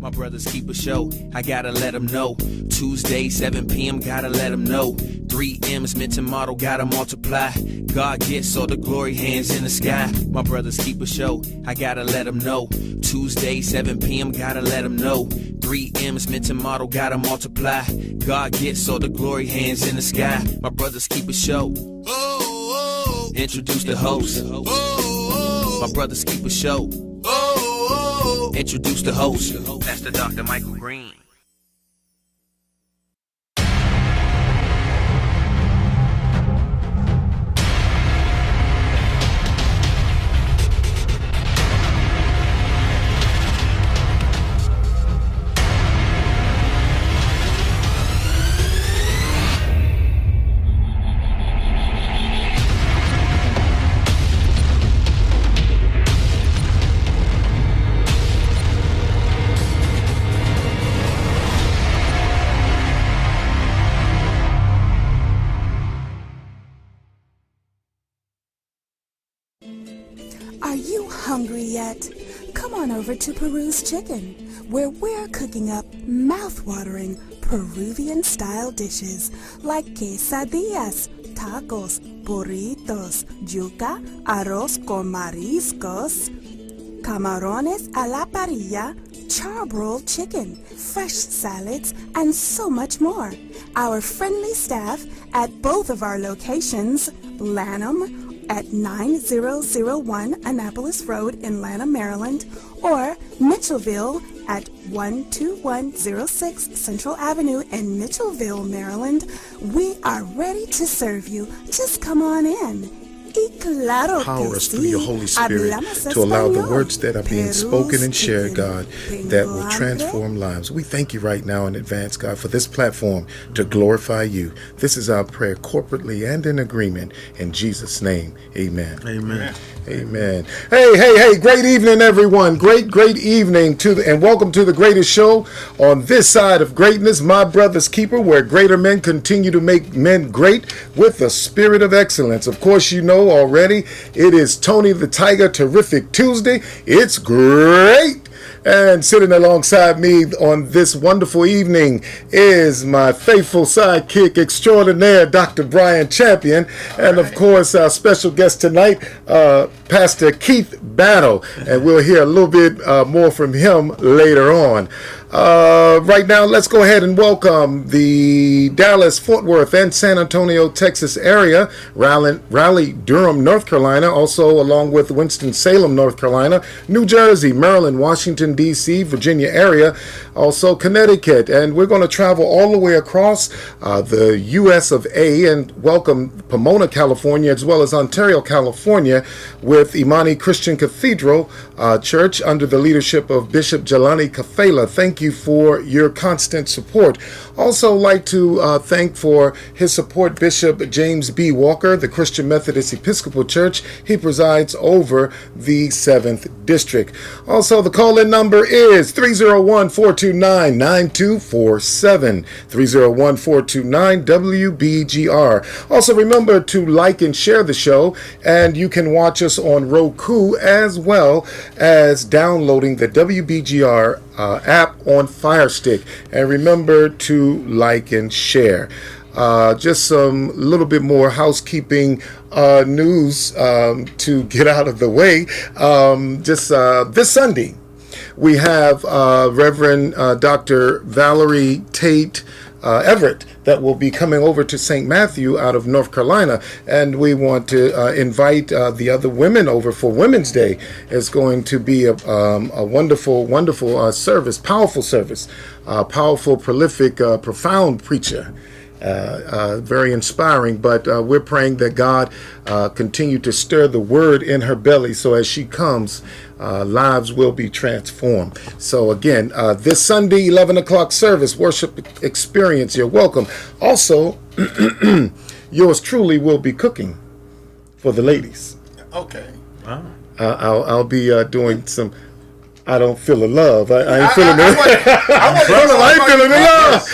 My brothers keep a show, I gotta let them know. Tuesday, 7 p.m., gotta let them know. 3 M's meant to model, gotta multiply. God gets all the glory, hands in the sky. My brothers keep a show, I gotta let them know. Tuesday, 7 p.m., gotta let them know. 3 M's meant to model, gotta multiply. God gets all the glory, hands in the sky. My brothers keep a show. Introduce the host. My brothers keep a show. Introduce the host. That's the Dr. Michael Green. Are you hungry yet? Come on over to Peru's Chicken, where we're cooking up mouth-watering Peruvian-style dishes like quesadillas, tacos, burritos, yuca, arroz con mariscos, camarones a la parrilla, charbroiled chicken, fresh salads, and so much more. Our friendly staff at both of our locations, Lanham at 9001 Annapolis Road in Lanham, Maryland, or Mitchellville at 12106 Central Avenue in Mitchellville, Maryland. We are ready to serve you. Just come on in. Empower us through your Holy Spirit to allow the words that are being spoken and shared, God, that will transform lives. We thank you right now in advance, God, for this platform to glorify you. This is our prayer corporately and in agreement. In Jesus' name, amen. Amen. Amen. Hey, great evening, everyone. Great evening and welcome to the greatest show on this side of greatness, My Brother's Keeper, where greater men continue to make men great with the spirit of excellence. Of course, you know already, it is Tony the Tiger Terrific Tuesday. It's great. And sitting alongside me on this wonderful evening is my faithful sidekick extraordinaire, Dr. Bryan Champion. And of course, our special guest tonight, Pastor Keith Battle. And we'll hear a little bit more from him later on. Right now, let's go ahead and welcome the Dallas, Fort Worth, and San Antonio, Texas area, Raleigh, Durham, North Carolina, also along with Winston-Salem, North Carolina, New Jersey, Maryland, Washington, D.C., Virginia area, also Connecticut. And we're going to travel all the way across the U.S. of A. and welcome Pomona, California, as well as Ontario, California, with Imani Christian Cathedral Church under the leadership of Bishop Jelani Kafela. Thank you for your constant support. Also like to thank for his support Bishop James B. Walker, the Christian Methodist Episcopal Church. He presides over the 7th District. Also, the call-in number is 301-429-9247, 301-429-WBGR. Also, remember to like and share the show, and you can watch us on Roku as well as downloading the WBGR app on Fire Stick. And remember to like and share. Just some little bit more housekeeping news to get out of the way. This Sunday, we have Reverend Dr. Valerie Tate Everett that will be coming over to St. Matthew out of North Carolina, and we want to invite the other women over for Women's Day. It's going to be a wonderful service, powerful service, powerful, prolific, profound preacher. Very inspiring, but we're praying that God continue to stir the word in her belly, so as she comes, lives will be transformed. So again, this Sunday, 11 o'clock service, worship experience, you're welcome. Also, yours truly will be cooking for the ladies. Okay. Wow. I'll be doing some. I don't feel the love. I ain't feeling it. I ain't feeling the love.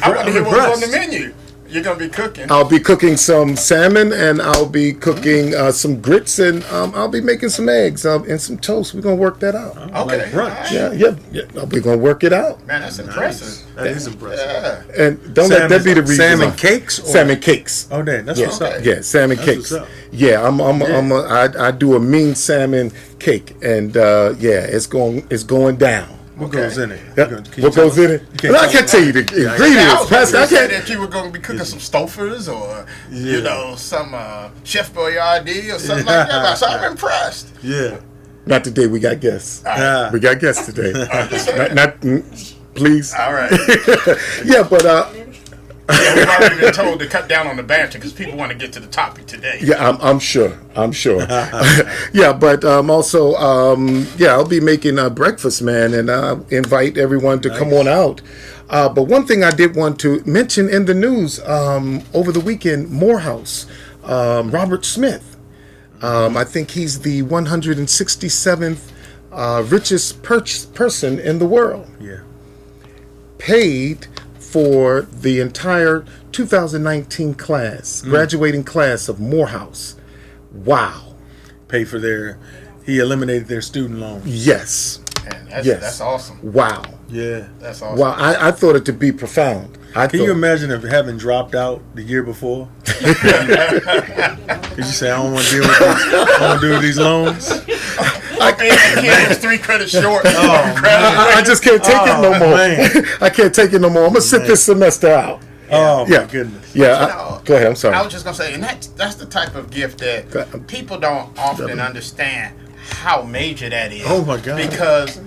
I want to hear what was on the menu. You're gonna be cooking. I'll be cooking some salmon, and I'll be cooking some grits, and I'll be making some eggs and some toast. We're gonna work that out. Okay. Like brunch. Yeah. We're gonna work it out. Man, that's impressive. That is impressive. Yeah. And don't let that be the reason. Salmon cakes? Or? Salmon cakes. Oh, that's what's up. Yeah, salmon That's cakes. what's up. Yeah, I do a mean salmon cake, and it's going down. What goes in it? What goes in it? I can't tell you the ingredients, Pastor. I said can't. that you were going to be cooking some Stouffer's or some Chef Boyardee or something like that. So I'm impressed. Yeah. Not today. We got guests. Yeah. We got guests today. not please. All right. Yeah, but we've already been told to cut down on the banter because people want to get to the topic today. Yeah, I'm sure. Yeah, but also, I'll be making breakfast, man, and invite everyone to come on out. But one thing I did want to mention in the news over the weekend, Morehouse, Robert Smith. I think he's the 167th richest person in the world. Yeah. Paid for the entire 2019 class, graduating class of Morehouse. Wow. He eliminated their student loans. Yes. Man, that's awesome. Wow. Yeah. That's awesome. Wow. I thought it to be profound. Can you imagine if having dropped out the year before? Because you say, I don't want to deal with this. I don't want to deal with these loans. I was 3 credits short. I just can't take it no more. I can't take it no more. I'm going to sit this semester out. Oh, my goodness. Yeah. Go ahead. I'm sorry. I was just going to say, and that's the type of gift that people don't often understand how major that is. Oh, my God. Because,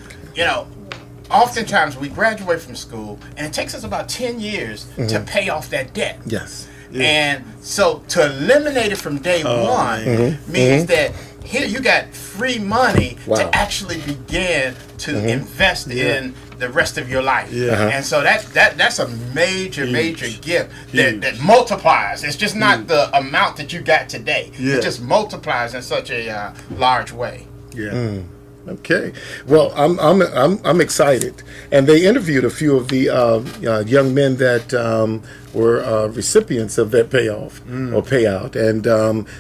oftentimes we graduate from school, and it takes us about 10 years to pay off that debt. Yes. Yeah. And so to eliminate it from day one means that here you got free money to actually begin to invest in the rest of your life. Yeah. And so that's a major gift that multiplies. It's just not the amount that you got today. Yeah. It just multiplies in such a large way. Yeah. Okay. Well, I'm excited, and they interviewed a few of the young men that were recipients of that payoff or payout, and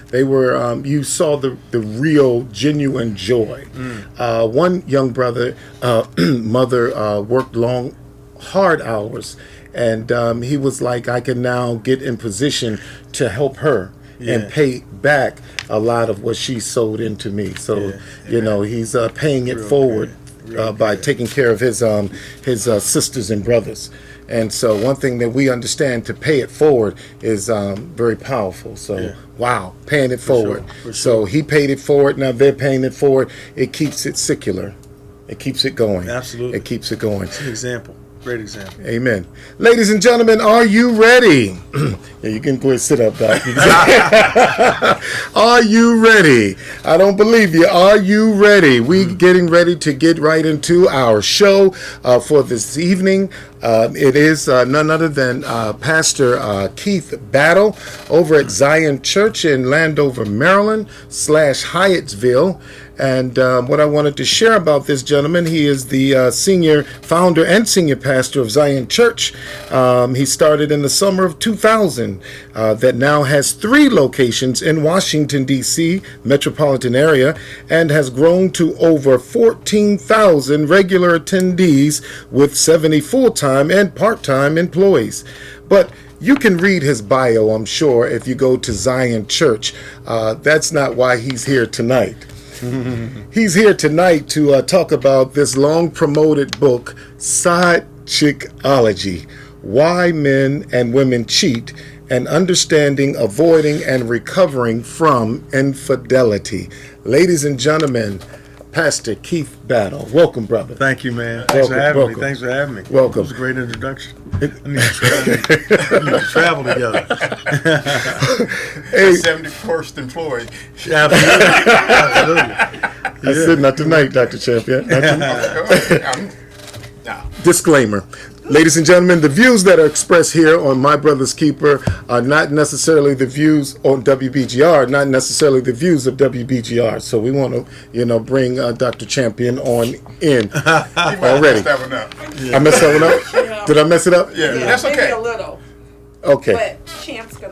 they were. You saw the real, genuine joy. One young brother, mother worked hard hours, and he was like, I can now get in position to help her. And pay back a lot of what she sold into me. So, he's paying it forward by taking care of his sisters and brothers. And so one thing that we understand, to pay it forward is very powerful. So, wow, paying it forward. For sure. So he paid it forward. Now they're paying it forward. It keeps it secular. It keeps it going. Absolutely. It keeps it going. It's an example. Great example. Amen. Ladies and gentlemen, are you ready? Yeah, you can go ahead and sit up, Doc. Are you ready? I don't believe you. Are you ready? We getting ready to get right into our show for this evening. It is none other than Pastor Keith Battle over at Zion Church in Landover, Maryland / Hyattsville. And what I wanted to share about this gentleman, he is the senior founder and senior pastor of Zion Church. He started in the summer of 2000 that now has 3 locations in Washington, D.C. metropolitan area, and has grown to over 14,000 regular attendees with 70 full-time and part-time employees. But you can read his bio, I'm sure, if you go to Zion Church. That's not why he's here tonight. He's here tonight to talk about this long promoted book, Chickology: Why Men and Women Cheat, and Understanding, Avoiding, and Recovering from Infidelity. Ladies and gentlemen, Pastor Keith Battle. Welcome, brother. Thank you, man. Thanks for having me. Thanks for having me. Welcome. It was a great introduction. We need to travel together. Hey, 71st employee. Absolutely. I said not tonight, Dr. Champion. Not tonight. No. Disclaimer. Ladies and gentlemen, the views that are expressed here on My Brother's Keeper are not necessarily the views on WBGR, not necessarily the views of WBGR. So we want to, bring Dr. Champion on in already. Messed that one up. I messed that one up? Did I mess it up? Yeah, that's okay. Maybe a little. Okay. But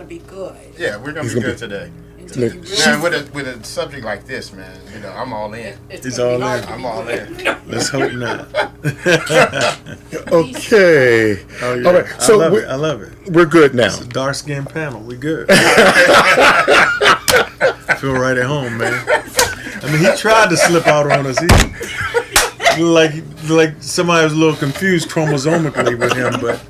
to be good. Yeah, we're gonna be good today. Until you Man, really, with a subject like this, man, I'm all in. It's gonna all be hard in. to I'm be all good. in. Let's hope not. Okay. Oh, yeah. All right. So I love it. we're good now. It's a dark skinned panel. We good. Feel right at home, man. I mean, he tried to slip out on us. He like somebody was a little confused chromosomically with him, but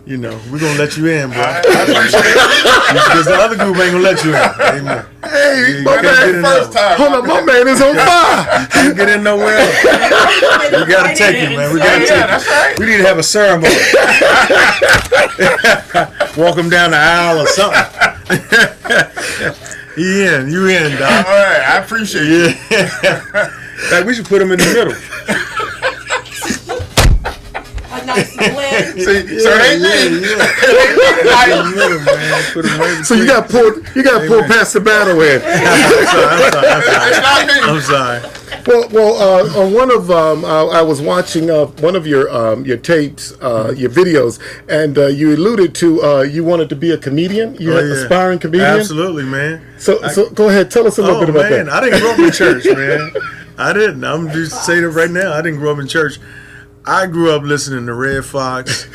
you know, we're gonna let you in, bro. Because the other group ain't gonna let you in. Amen. Hey, You my can't get man. in First there. time. Hold on, my man is on fire. Can't get in nowhere else. We gotta take him, man. We gotta take him. That's right. We need to have a ceremony. Walk him down the aisle or something. You in, All dog. right, I appreciate you. Like, we should put him in the middle. A nice blend. See, so it ain't me. In the middle, man. Put him right So you got pulled past the battle in. It's not me. I'm sorry. Well, on one of I was watching one of your tapes, your videos, and you alluded to you wanted to be a comedian. You had aspiring comedian. Absolutely, man. So go ahead, tell us a little bit about man, that. I didn't grow up in church, man. I didn't. I'm just saying it right now. I didn't grow up in church. I grew up listening to Red Fox,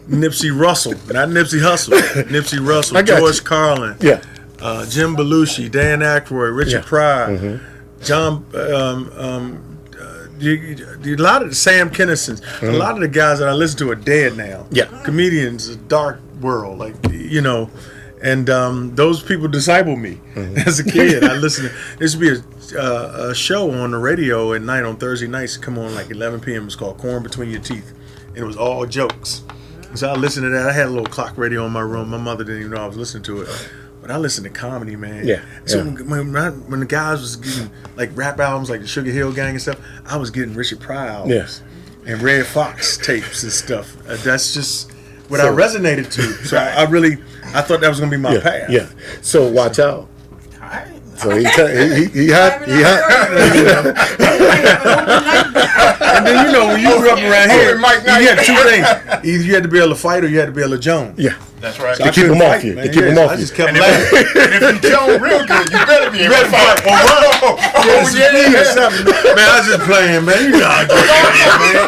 Nipsey Russell, not Nipsey Hussle. Nipsey Russell, I got George you. Carlin, Yeah. Jim Belushi, Dan Aykroyd, Richard Pryor, John, a lot of the Sam Kinnisons, a lot of the guys that I listen to are dead now. Yeah. Comedians, a dark world, like, you know, and those people discipled me as a kid. I listened. There used to be a show on the radio at night on Thursday nights. Come on like 11 p.m. It was called Corn Between Your Teeth, and it was all jokes. So I listened to that. I had a little clock radio in my room. My mother didn't even know I was listening to it. But I listened to comedy, man. Yeah. So when the guys was getting like rap albums like the Sugar Hill Gang and stuff, I was getting Richard Pryor albums Yes. and Red Fox tapes and stuff. That's just what I resonated to. So I thought that was gonna be my path. Yeah. So watch out. All right. So he hot. And then, you know, when you grew up around here, Mike you had two things. Either you had to be able to fight or you had to be able to Jones. Yeah. That's right. So To I keep couldn't them off fight, you. man. To keep them Yes, off I you. just kept And laughing. if you Joe real good, you better be able to fight. Or run. Oh, Yeah, something. Man, I was just playing, man. You know how I do it,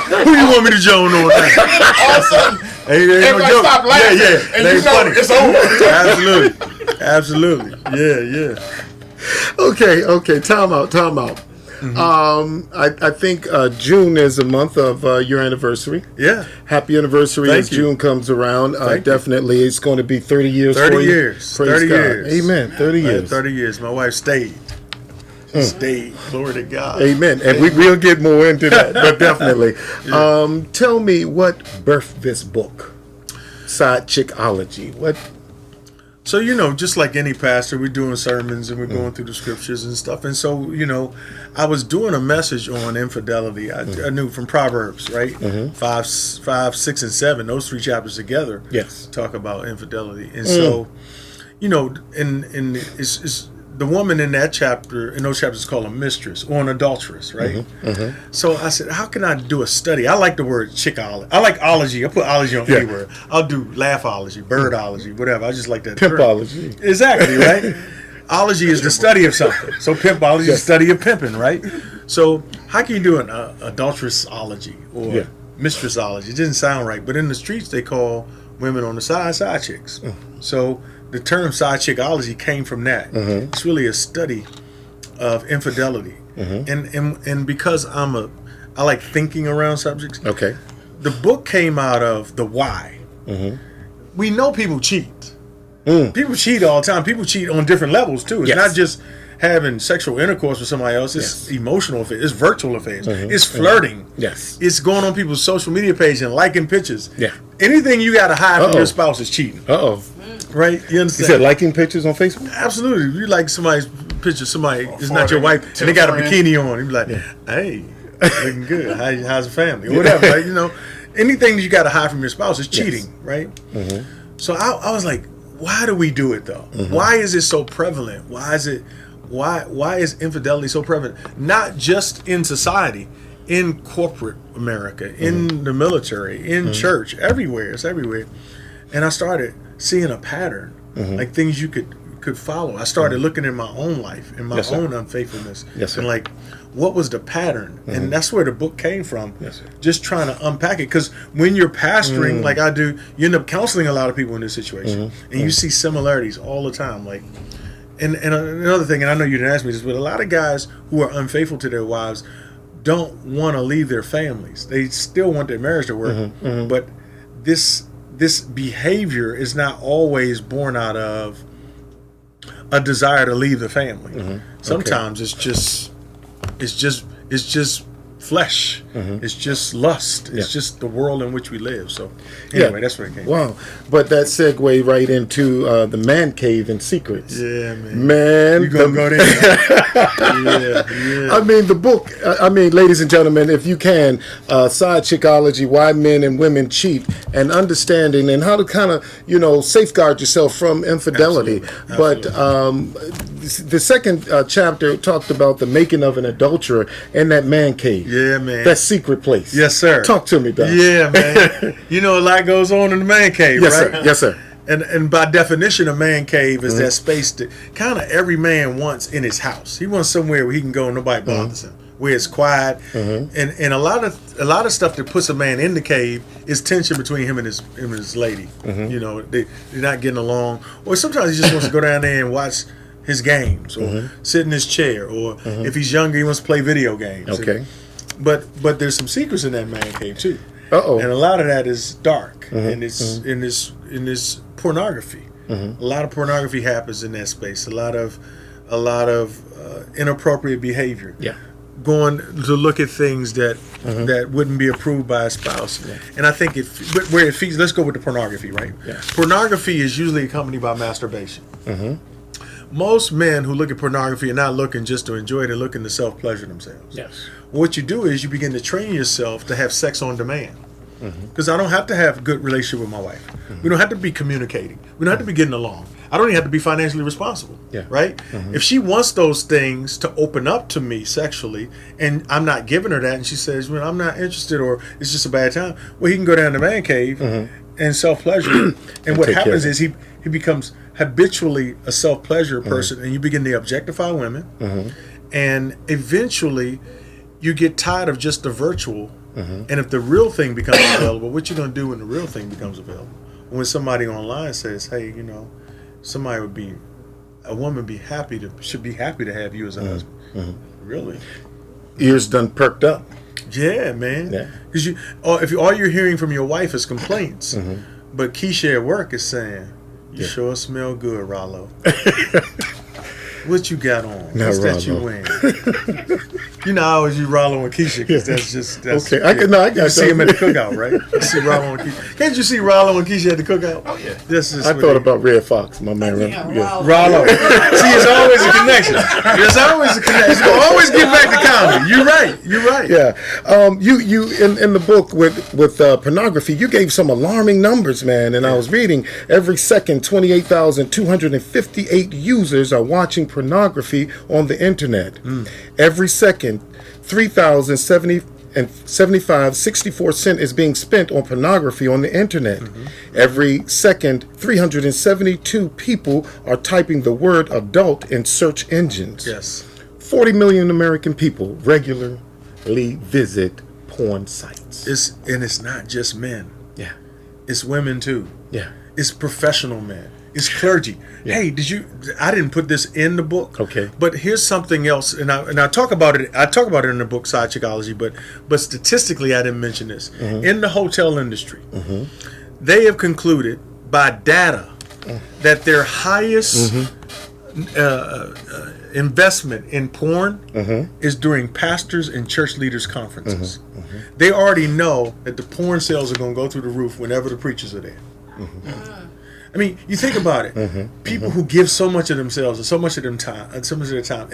man. Who you want me to Jones on now? All of a sudden, Hey, there ain't no everybody joke. stop laughing. Yeah. And They you know funny. it's over. Absolutely. Yeah. Okay. Time out. I think June is a month of your anniversary. Yeah. Happy anniversary Thank as you. June comes around. Thank you. Definitely, it's going to be 30 years 30 for you. years. Praise 30 God. years. Amen. 30 years. 30 years. My wife stayed. She stayed. Glory to God. Amen. And we'll get more into that, but definitely. Tell me what birthed this book, Side Chickology. What? So, you know, just like any pastor, we're doing sermons and we're going through the scriptures and stuff. And so, you know, I was doing a message on infidelity. I knew from Proverbs, right? 5, 6, and 7, those 3 chapters together Yes. talk about infidelity. And so, you know, and it's the woman in that chapter, in those chapters, is called a mistress or an adulteress, right? So I said, how can I do a study? I like the word chickology. I like ology. I put ology on any word. I'll do laughology, birdology, whatever. I just like that term. Pimpology. Exactly, right? Ology is the study of something. So pimpology is the study of pimping, right? So how can you do an adulteressology or mistressology? It didn't sound right. But in the streets, they call women on the side chicks. So the term side chickology came from that. It's really a study of infidelity. And because I like thinking around subjects. Okay. The book came out of the why. We know people cheat. People cheat all the time. People cheat on different levels too. It's not just having sexual intercourse with somebody else. It's emotional affairs. It's virtual affairs. It's flirting. Yes. It's going on people's social media page and liking pictures. Yeah. Anything you got to hide from your spouse is cheating. Uh-oh. Right? You You understand? said liking pictures on Facebook? Absolutely. If you like somebody's picture, somebody is not your wife, and they got a bikini on, you be like, hey, looking good. How's the family? Or whatever, right? You know, anything that you got to hide from your spouse is cheating, right? So I was like, why do we do it though? Why is it so prevalent? Why is infidelity so prevalent? Not just in society, in corporate America, in the military, in church, everywhere. It's everywhere. And I started seeing a pattern like things you could follow. I started looking at my own life and my own unfaithfulness, and like, what was the pattern? And that's where the book came from. Just trying to unpack it, because when you're pastoring, like I do, you end up counseling a lot of people in this situation, and you see similarities all the time. Like, and another thing, and I know you didn't ask me this, but a lot of guys who are unfaithful to their wives don't want to leave their families. They still want their marriage to work, but this behavior is not always born out of a desire to leave the family. Sometimes it's just flesh. It's just lust. It's just the world in which we live. So anyway, that's where it came from. Wow. But that segue right into the man cave and secrets. Yeah, man. Man. You gonna go there? Yeah. I mean, the book, ladies and gentlemen, if you can, Side Chickology, Why Men and Women Cheat, and Understanding, and how to kind of, safeguard yourself from infidelity. Absolutely. But the second chapter talked about the making of an adulterer in that man cave. Yeah, man. That secret place. Yes, sir. Talk to me, Doc. Yeah, man. A lot goes on in the man cave, Yes, right? sir. Yes, sir. And by definition, a man cave is that space that kind of every man wants in his house. He wants somewhere where he can go and nobody bothers him, where it's quiet. And a lot of stuff that puts a man in the cave is tension between him and his lady. They're not getting along, or sometimes he just wants to go down there and watch his games, or sit in his chair, or if he's younger, he wants to play video games. Okay. But there's some secrets in that man cave too. Uh-oh. And a lot of that is dark, and it's in this pornography. A lot of pornography happens in that space. A lot of inappropriate behavior. Yeah. Going to look at things that wouldn't be approved by a spouse. And I think where it feeds. Let's go with the pornography, right? Yeah. Pornography is usually accompanied by masturbation. Most men who look at pornography are not looking just to enjoy it; they're looking to self-pleasure themselves. Yes. What you do is you begin to train yourself to have sex on demand. Because I don't have to have a good relationship with my wife. We don't have to be communicating. We don't have to be getting along. I don't even have to be financially responsible. Yeah. Right? If she wants those things to open up to me sexually, and I'm not giving her that, and she says, "Well, I'm not interested," or "It's just a bad time," well, he can go down to the man cave and self-pleasure. And what happens is he becomes habitually a self-pleasure person, and you begin to objectify women, and eventually you get tired of just the virtual. And if the real thing becomes available, what you going to do when the real thing becomes available? When somebody online says, "Hey, a woman should be happy to have you as a husband." Really? Ears done perked up. Yeah, man. Yeah. Because all you're hearing from your wife is complaints, but Keisha at work is saying, "You sure smell good, Rollo." What you got on? What's that you wearing? I always use Rollo and Keisha because that's Okay. I got you see him at the cookout, right? You see Rollo and Keisha. Can't you see Rollo and Keisha at the cookout? Oh yeah. I thought about Red Fox, my man. Rollo. See, it's always a connection. There's always a connection. It's gonna always get back to comedy. You're right. Yeah. You in the book with pornography, you gave some alarming numbers, man. And I was reading every second, 28,258 users are watching pornography on the internet. Every second, 3,074 cents is being spent on pornography on the internet. Every second, 372 people are typing the word adult in search engines. Yes. 40 million American people regularly visit porn sites. It's not just men. Yeah. It's women too. Yeah. It's professional men. It's clergy. Yeah. Hey, I didn't put this in the book. Okay. But here's something else, and I talk about it. I talk about it in the book, Side Chickology, but statistically, I didn't mention this. In the hotel industry, they have concluded by data that their highest investment in porn is during pastors and church leaders conferences. They already know that the porn sales are going to go through the roof whenever the preachers are there. I mean, you think about it. People who give so much of themselves and so much of their time, and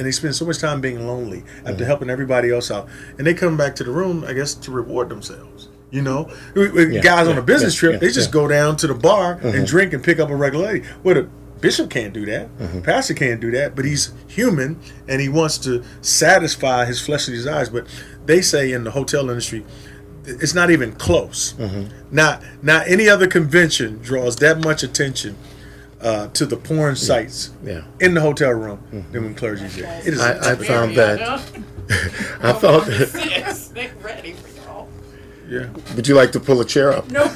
they spend so much time being lonely after helping everybody else out, and they come back to the room, I guess, to reward themselves. Guys on a business trip, they just go down to the bar and drink and pick up a regular lady. Well, the bishop can't do that. Pastor can't do that. But he's human and he wants to satisfy his fleshly desires. But they say in the hotel industry, it's not even close. Not any other convention draws that much attention to the porn sites in the hotel room than when clergy's there. It is I found that. I thought. Ready for y'all. Yeah. Would you like to pull a chair up? Nope.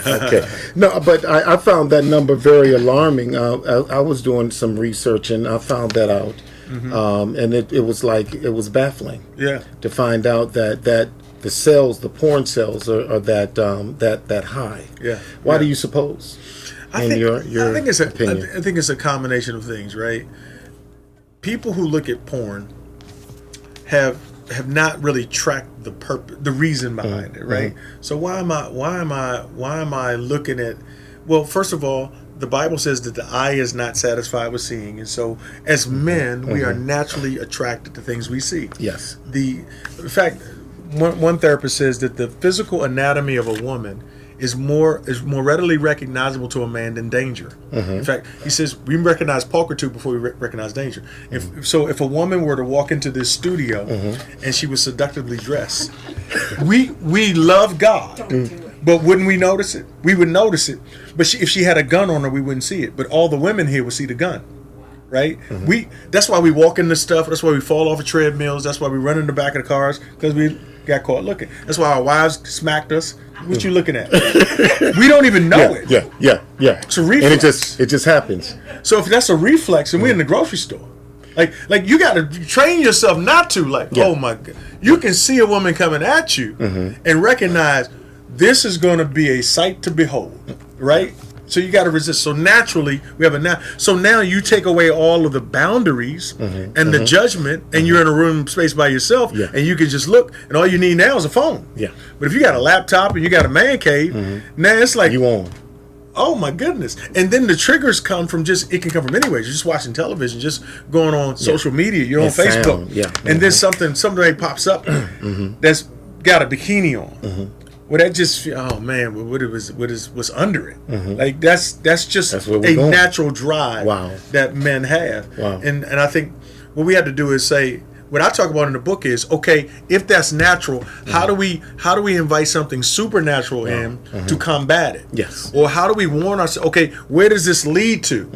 Okay. No, but I found that number very alarming. I was doing some research and I found that out. And it was baffling. Yeah. To find out that the porn sales are that high. Yeah. Why do you suppose? I think it's a combination of things, right? People who look at porn have not really tracked the reason behind it, right? So why am I looking at? Well, first of all, the Bible says that the eye is not satisfied with seeing, and so as men, we are naturally attracted to things we see. Yes. In fact, one therapist says that the physical anatomy of a woman is more readily recognizable to a man than danger. In fact, he says we recognize pulchritude before we recognize danger. If a woman were to walk into this studio and she was seductively dressed, we love God. Don't do it. But wouldn't we notice it? We would notice it. But if she had a gun on her, we wouldn't see it. But all the women here would see the gun, right? That's why we walk into stuff. That's why we fall off of treadmills. That's why we run in the back of the cars, because we got caught looking. That's why our wives smacked us. What you looking at? We don't even know it. Yeah. It's a reflex. And it just happens. So if that's a reflex, and we're in the grocery store, like you got to train yourself not to. Oh my God, you can see a woman coming at you and recognize this is going to be a sight to behold, right? So you got to resist. So naturally, we have So now you take away all of the boundaries and the judgment, and you're in a room space by yourself, and you can just look, and all you need now is a phone. Yeah. But if you got a laptop and you got a man cave, now it's like you on. Oh my goodness! And then the triggers come from it can come from anywhere. You're just watching television, just going on social media. You're on Facebook, and then somebody pops up that's got a bikini on. Well, that just what's under it? Like that's just a natural drive that men have. And I think what we have to do is say, what I talk about in the book is, okay, if that's natural, how do we invite something supernatural in to combat it? Yes. Or how do we warn ourselves? Okay, where does this lead to?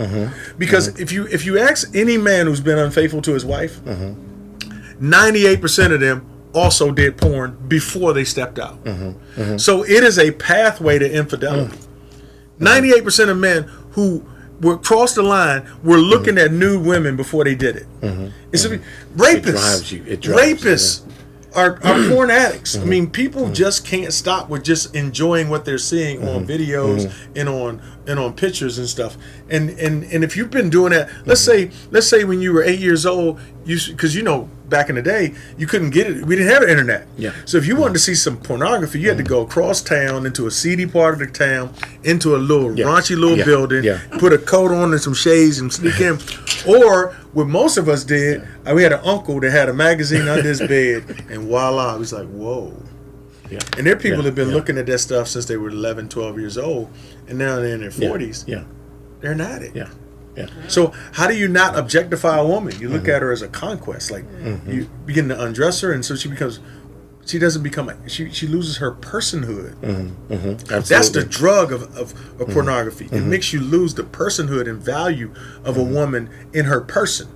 Because if you ask any man who's been unfaithful to his wife, 98% of them also did porn before they stepped out. So it is a pathway to infidelity. 98% of men who were crossed the line were looking at nude women before they did it. Rapists. Rapists are porn addicts. I mean, people just can't stop with just enjoying what they're seeing on videos and on pictures and stuff. And if you've been doing that, let's say when you were 8 years old, because back in the day, you couldn't get it. We didn't have the internet. Yeah. So if you wanted to see some pornography, you had to go across town into a seedy part of the town, into a little raunchy little building, put a coat on and some shades and sneak in. Or what most of us did, we had an uncle that had a magazine under his bed, and voila, it was like, whoa. Yeah. And there are people that have been looking at that stuff since they were 11, 12 years old, and now they're in their 40s. Yeah. They're not it. Yeah. Yeah. So how do you not objectify a woman? You look at her as a conquest. Like you begin to undress her, and so she loses her personhood. That's the drug of pornography. It makes you lose the personhood and value of a woman in her person.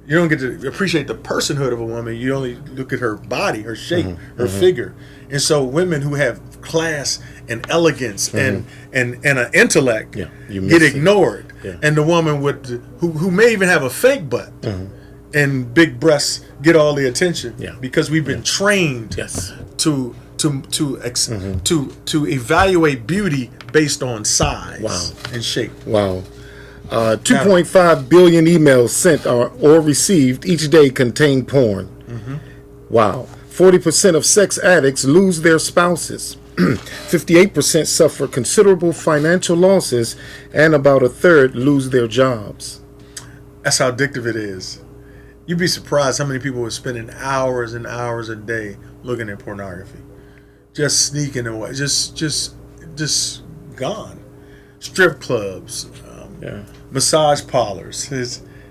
You don't get to appreciate the personhood of a woman. You only look at her body, her shape, her figure. And so women who have class and elegance and an intellect get ignored. Yeah. And the woman who may even have a fake butt and big breasts get all the attention because we've been trained to evaluate beauty based on size and shape. Wow. 2.5 billion emails sent or received each day contain porn. Wow. 40% of sex addicts lose their spouses. 58% suffer considerable financial losses, and about a third lose their jobs. That's how addictive it is. You'd be surprised how many people are spending hours and hours a day looking at pornography, just sneaking away, just gone. Strip clubs, massage parlors,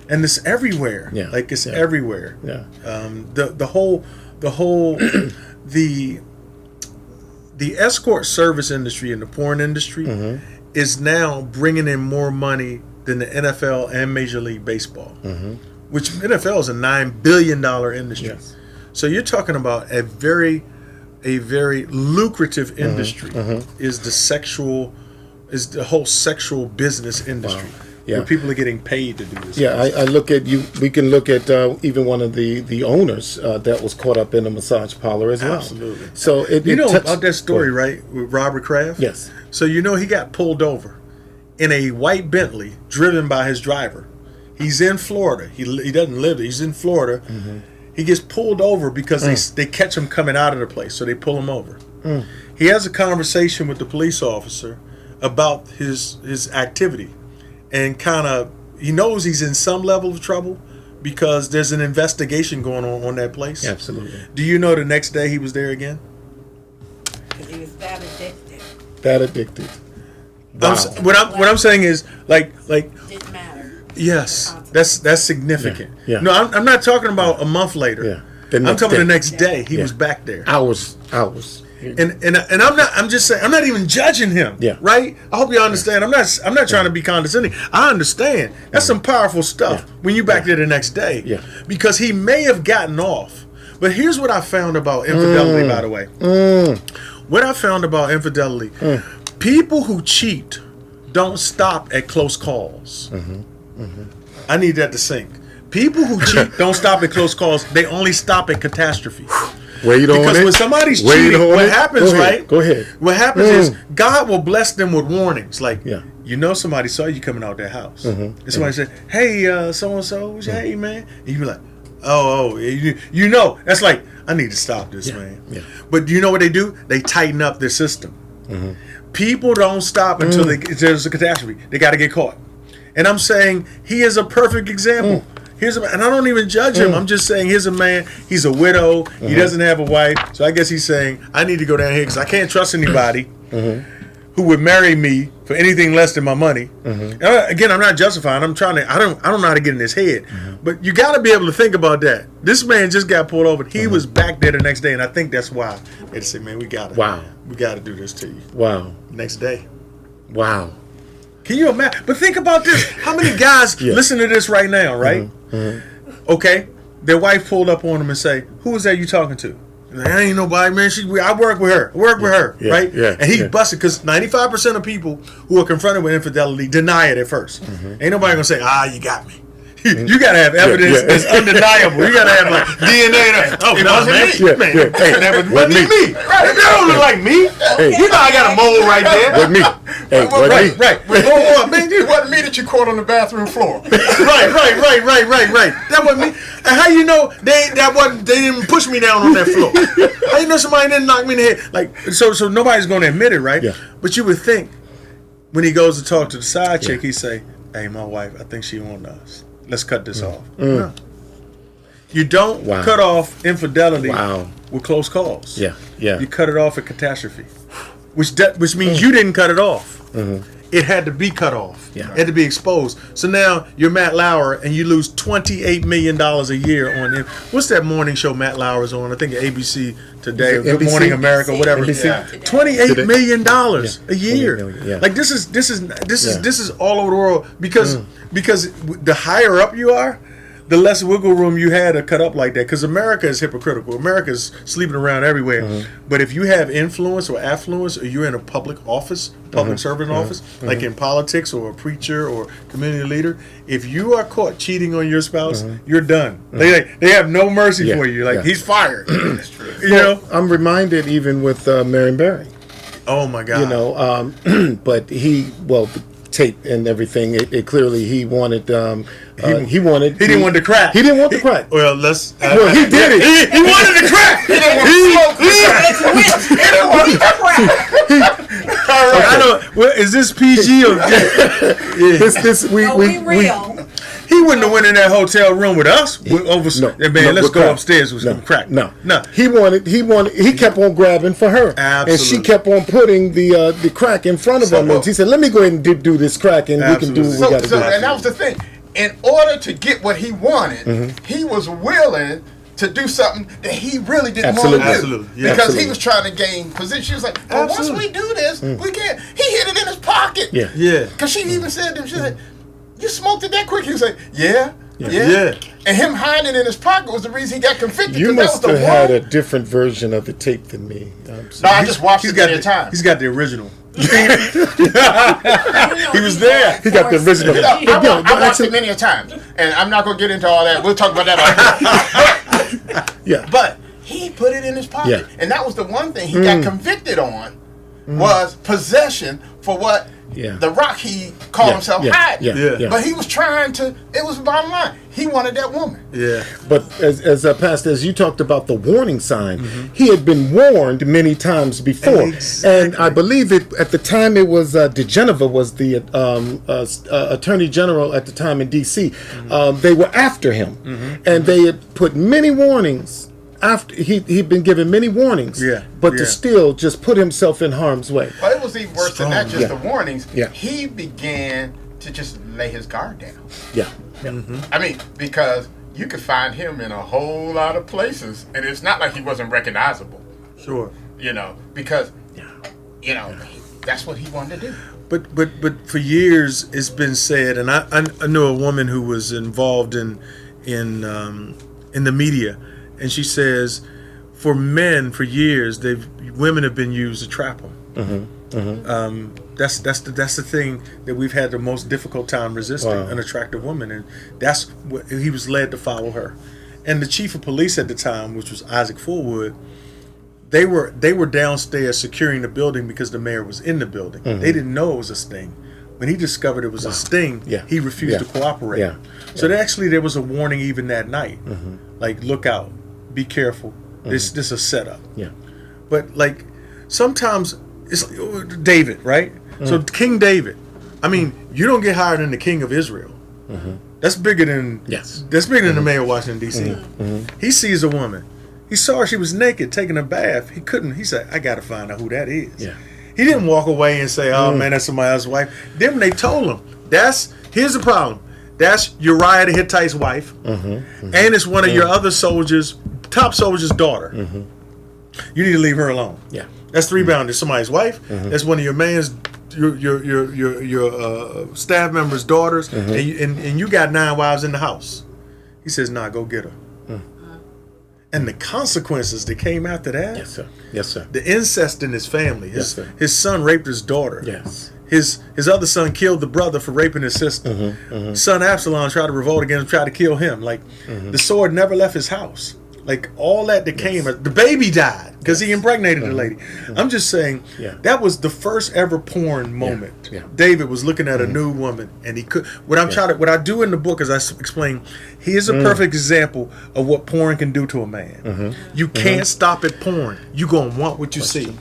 and it's everywhere. Yeah. Like it's everywhere. Yeah. The escort service industry and the porn industry is now bringing in more money than the NFL and Major League Baseball, which NFL is a $9 billion industry. Yes. So you're talking about a very lucrative industry is the whole sexual business industry. Wow. Yeah. Where people are getting paid to do this. Yeah, I look at you. We can look at even one of the owners that was caught up in a massage parlor as well. Absolutely. So you know about that story, right, with Robert Kraft? Yes. So you know he got pulled over in a white Bentley driven by his driver. He's in Florida. He doesn't live there. He's in Florida. He gets pulled over because they catch him coming out of the place, so they pull him over. He has a conversation with the police officer about his activity. And kind of, he knows he's in some level of trouble because there's an investigation going on that place. Absolutely. Do you know the next day he was there again? Because he was that addicted. That addicted. Wow. What I'm saying is like Didn't matter. yes, that's significant. Yeah. No, I'm not talking about a month later. Yeah. I'm talking the next day he Yeah. was back there. Hours. And I'm just saying, I'm not even judging him. Yeah. Right? I hope you understand. I'm not trying to be condescending. I understand. That's some powerful stuff when you back there the next day. Yeah. Because he may have gotten off. But here's what I found about infidelity, by the way. What I found about infidelity, people who cheat don't stop at close calls. I need that to sink. People who cheat don't stop at close calls. They only stop at catastrophe. Wait on it. Because when somebody's cheating, what happens, right? Go ahead. What happens is God will bless them with warnings. Like, Yeah. you know somebody saw you coming out their house. And somebody said, hey, so-and-so, hey, man. And you be like, oh, you know. That's like, I need to stop this, man. Yeah. But you know what they do? They tighten up their system. People don't stop until there's a catastrophe. They got to get caught. And I'm saying he is a perfect example. And I don't even judge him. I'm just saying here's a man. He's a widow. He doesn't have a wife. So I guess he's saying I need to go down here because I can't trust anybody who would marry me for anything less than my money. Again, I'm not justifying. I'm trying to. I don't know how to get in his head. But you got to be able to think about that. This man just got pulled over. He was back there the next day, and I think that's why they said, "Man, we got to do this to you." Wow. Next day. Wow. Can you imagine? But think about this. How many guys listen to this right now, right? Okay. Their wife pulled up on them and say, who is that you talking to? Like, I ain't nobody, man. I work with her. Right? Yeah, and he busted because 95% of people who are confronted with infidelity deny it at first. Ain't nobody going to say, you got me. You got to have evidence that's undeniable. You got to have like DNA. Oh, no, man. It wasn't me. Right. That don't look like me. You know I got a mole right there. Wasn't me. Hey, right. It wasn't me that you caught on the bathroom floor. Right. That wasn't me. And how you know they didn't push me down on that floor? How you know somebody didn't knock me in the head? Like so nobody's going to admit it, right? Yeah. But you would think when he goes to talk to the side chick, he say, "Hey, my wife, I think she wants us. Let's cut this off." No. You don't cut off infidelity with close calls. Yeah. You cut it off at catastrophe, which means you didn't cut it off. It had to be cut off. Yeah. It had to be exposed. So now you're Matt Lauer and you lose $28 million a year on him. What's that morning show Matt Lauer's on? I think ABC Today, Good Morning America, whatever. $28 million a year. Like this is all over the world because the higher up you are, the less wiggle room you had to cut up like that. Because America is hypocritical. America is sleeping around everywhere. But if you have influence or affluence, or you're in a public office, public servant office, like in politics or a preacher or community leader, if you are caught cheating on your spouse, you're done. They have no mercy for you. Like he's fired. That's true. You know, I'm reminded even with Marion Barry. Oh my God. You know, but the tape and everything. It clearly he wanted. He didn't want the crack. He didn't want the crack. Well, let's. He did it. He wanted the crack. He didn't want to smoke. He didn't want the crack. All right. I know. Well, is this PG or? We real. He wouldn't have went in that hotel room with us. Let's go upstairs with some crack. No. He kept on grabbing for her. Absolutely. And she kept on putting the crack in front of him. And he said, let me go ahead and do this crack and we can do what we got to do. And that was the thing. In order to get what he wanted, he was willing to do something that he really didn't want to do. Absolutely. Yeah. Because he was trying to gain position. She was like, once we do this, we can't. He hid it in his pocket. Yeah. Because she even said to him, she said, you smoked it that quick? He was like, yeah. And him hiding it in his pocket was the reason he got convicted. You must have had a different version of the tape than me. No, I just watched it many times. He's got the original. He was there. He got the original. I watched it many a times, and I'm not going to get into all that. We'll talk about that later. But he put it in his pocket, and that was the one thing he got convicted on was possession for what the rock he called himself hiding. But he was trying to. It was the bottom line. He wanted that woman. But as Pastor, as you talked about the warning sign, he had been warned many times before, and I believe at the time it was DeGeneva was the Attorney General at the time in D.C. They were after him, and they had put many warnings. After he'd been given many warnings, but to still just put himself in harm's way. Well, it was even worse than that. Just the warnings. He began to just lay his guard down. I mean, because you could find him in a whole lot of places, and it's not like he wasn't recognizable. Sure. You know, because that's what he wanted to do. But for years it's been said, and I know a woman who was involved in the media. And she says, for men, for years, women have been used to trap them. That's the thing that we've had the most difficult time resisting, an attractive woman, and that's what he was led to follow her. And the chief of police at the time, which was Isaac Fullwood, they were downstairs securing the building because the mayor was in the building. They didn't know it was a sting. When he discovered it was a sting, he refused to cooperate. So there was a warning even that night, like, look out. Be careful. This is a setup. But like sometimes it's David, right? So King David. I mean, you don't get higher than the king of Israel. That's bigger than the mayor of Washington D.C. He sees a woman. He saw her. She was naked, taking a bath. He couldn't. He said, "I got to find out who that is." He didn't walk away and say, "Oh man, that's somebody else's wife." Then when they told him, here's the problem. That's Uriah the Hittite's wife, and it's one of your other soldiers. Top soldier's daughter. You need to leave her alone. That's three boundaries. Somebody's wife. That's one of your man's, your staff member's daughters, and you got 9 wives in the house. He says, "Nah, go get her." And the consequences that came after that. Yes, sir. The incest in his family. His son raped his daughter. His other son killed the brother for raping his sister. Son Absalom tried to revolt against him, tried to kill him. Like the sword never left his house. Like all that came, the baby died because he impregnated the lady. I'm just saying that was the first ever porn moment. David was looking at a new woman, and he could. What I do in the book is I explain. He is a perfect example of what porn can do to a man. You can't stop at porn. You're gonna want what you see.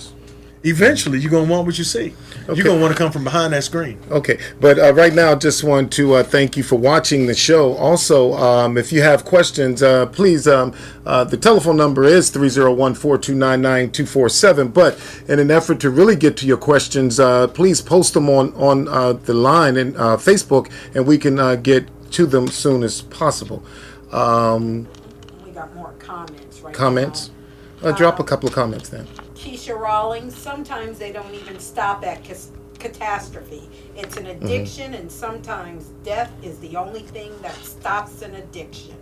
Eventually, you're going to want what you see. You're going to want to come from behind that screen. Okay, but right now, I just want to thank you for watching the show. Also, if you have questions, please, the telephone number is 301-429-9247. But in an effort to really get to your questions, please post them on the line in Facebook, and we can get to them as soon as possible. We got more comments right now. Drop a couple of comments then. Keisha Rawlings, sometimes they don't even stop at catastrophe. It's an addiction, and sometimes death is the only thing that stops an addiction.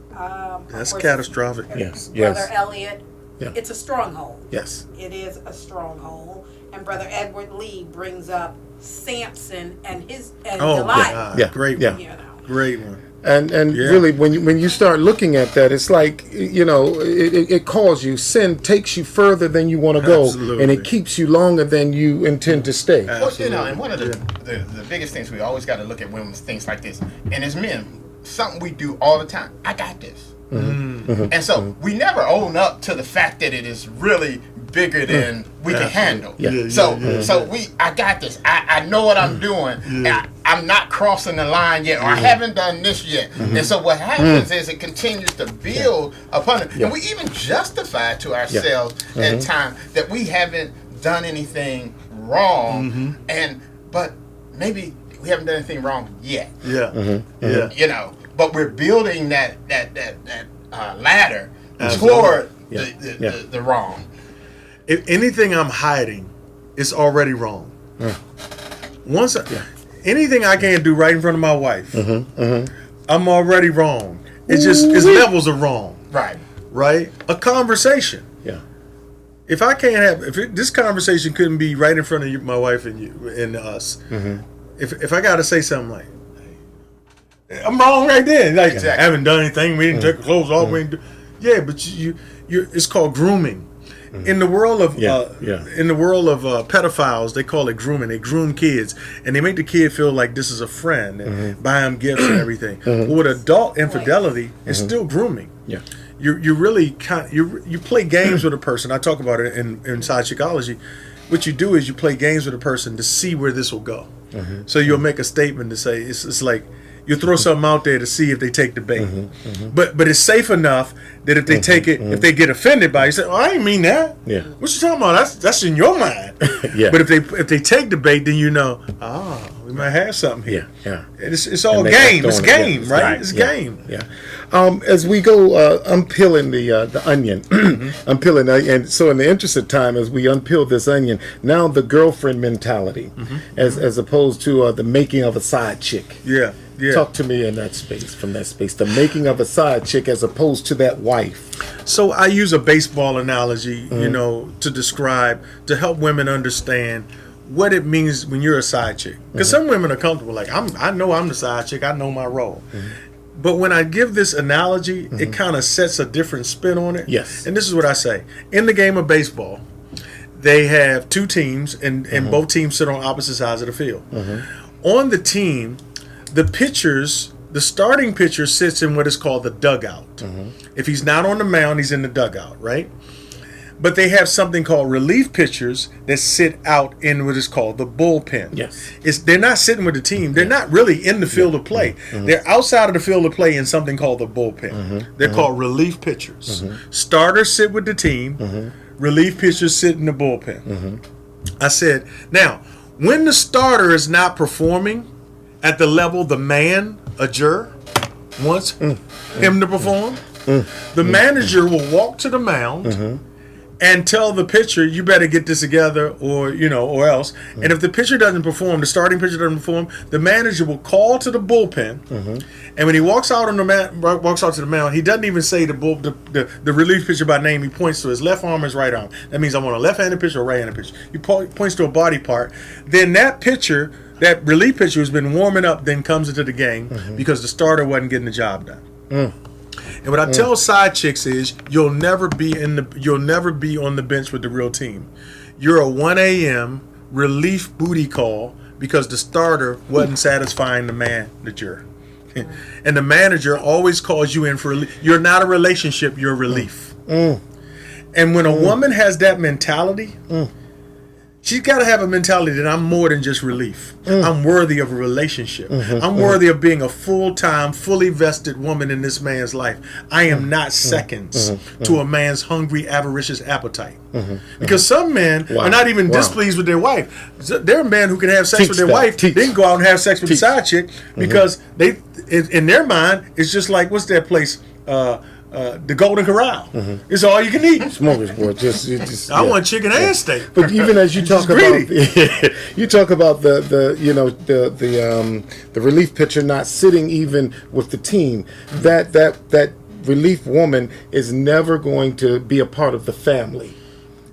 That's catastrophic. Brother Elliot, it's a stronghold. Yes. It is a stronghold. And Brother Edward Lee brings up Samson and Delilah. Great one. Great one. And really, when you start looking at that, it's like, it calls you. Sin takes you further than you want to go, and it keeps you longer than you intend to stay. Well, and one of the biggest things we always got to look at when things like this, and as men, something we do all the time. I got this. And so we never own up to the fact that it is really bigger than we can handle. So I got this. I know what I'm doing. I'm not crossing the line yet, or I haven't done this yet. And so what happens is it continues to build upon it. And we even justify to ourselves at times that we haven't done anything wrong, but maybe we haven't done anything wrong yet. But we're building that ladder toward the wrong. If anything I'm hiding is already wrong. anything I can't do right in front of my wife, I'm already wrong. It's just it's levels of wrong. Right. A conversation. Yeah. If I can't have, this conversation couldn't be right in front of my wife and you and us. If I got to say something like, I'm wrong right there. Like, I haven't done anything. We didn't take our clothes off. We didn't do. Yeah, but you it's called grooming. In the world of pedophiles, they call it grooming. They groom kids, and they make the kid feel like this is a friend, and buy them gifts and everything. But with adult infidelity, it's still grooming. Yeah, you really you play games with a person. I talk about it inside Chickology. What you do is you play games with a person to see where this will go. So you'll make a statement to say it's like. You throw something out there to see if they take the bait, but it's safe enough that if they take it, if they get offended by it, you say, "Oh, I ain't mean that." Yeah, what you talking about? That's in your mind. Yeah. But if they take the bait, then you know, we might have something here. Yeah. It's all game. It's game, right? It's game. Yeah. As we go unpeeling the onion, unpeeling, and so in the interest of time, as we unpeel this onion, now the girlfriend mentality, as opposed to the making of a side chick. Yeah. Yeah. Talk to me in that space, from that space, the making of a side chick as opposed to that wife. So I use a baseball analogy, to describe, to help women understand what it means when you're a side chick. Because some women are comfortable, like, I know I'm the side chick, I know my role. But when I give this analogy, it kind of sets a different spin on it. Yes. And this is what I say. In the game of baseball, they have two teams, and both teams sit on opposite sides of the field. On the team, the starting pitcher sits in what is called the dugout. If he's not on the mound, he's in the dugout, right? But they have something called relief pitchers that sit out in what is called the bullpen. Yes. They're not sitting with the team. They're not really in the field of play. They're outside of the field of play in something called the bullpen. They're called relief pitchers. Starters sit with the team. Relief pitchers sit in the bullpen. I said, now, when the starter is not performing at the level the manager wants him to perform, the manager will walk to the mound and tell the pitcher, you better get this together, or else. And if the pitcher doesn't perform, the starting pitcher doesn't perform, the manager will call to the bullpen. And when he walks out to the mound, he doesn't even say the relief pitcher by name. He points to his left arm or his right arm. That means I want a left-handed pitcher or a right-handed pitcher. He points to a body part. Then that pitcher, that relief pitcher who's been warming up, then comes into the game because the starter wasn't getting the job done. And what I tell side chicks is, you'll never be on the bench with the real team. You're a 1 a.m. relief booty call because the starter wasn't satisfying the manager. And the manager always calls you in for you're not a relationship, you're relief. And when a woman has that mentality, she's got to have a mentality that I'm more than just relief. I'm worthy of a relationship. I'm worthy of being a full-time, fully vested woman in this man's life. I am not seconds to a man's hungry, avaricious appetite. Because some men are not even displeased with their wife. There are men who can have sex with their wife. They can go out and have sex with the side chick because they, in their mind, it's just like, what's that place? The Golden Corral. It's all you can eat. Smorgasbord. Just I want chicken and steak. But even as you talk about, you talk about the relief pitcher not sitting even with the team. That relief woman is never going to be a part of the family.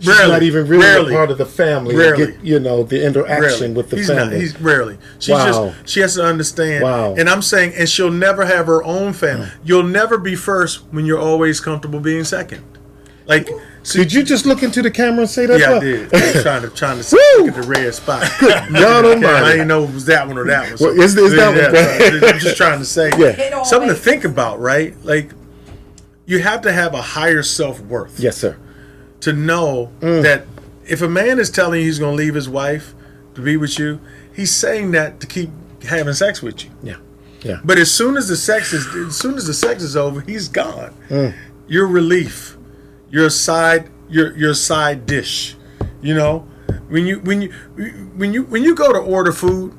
She's not even really a part of the family. Rarely. Get, the interaction with the family. He's rarely. She has to understand. And I'm saying, and she'll never have her own family. You'll never be first when you're always comfortable being second. Like, did you just look into the camera and say that? Yeah, I did. I was trying to look at the red spot. God almighty. I didn't know if it was that one or that one. So, is that one? I'm just trying to say something to think about, right? Like, you have to have a higher self-worth. Yes, sir. To know that if a man is telling you he's going to leave his wife to be with you, he's saying that to keep having sex with you. Yeah. But as soon as the sex is over, he's gone. You're relief. You're a side dish. When you go to order food,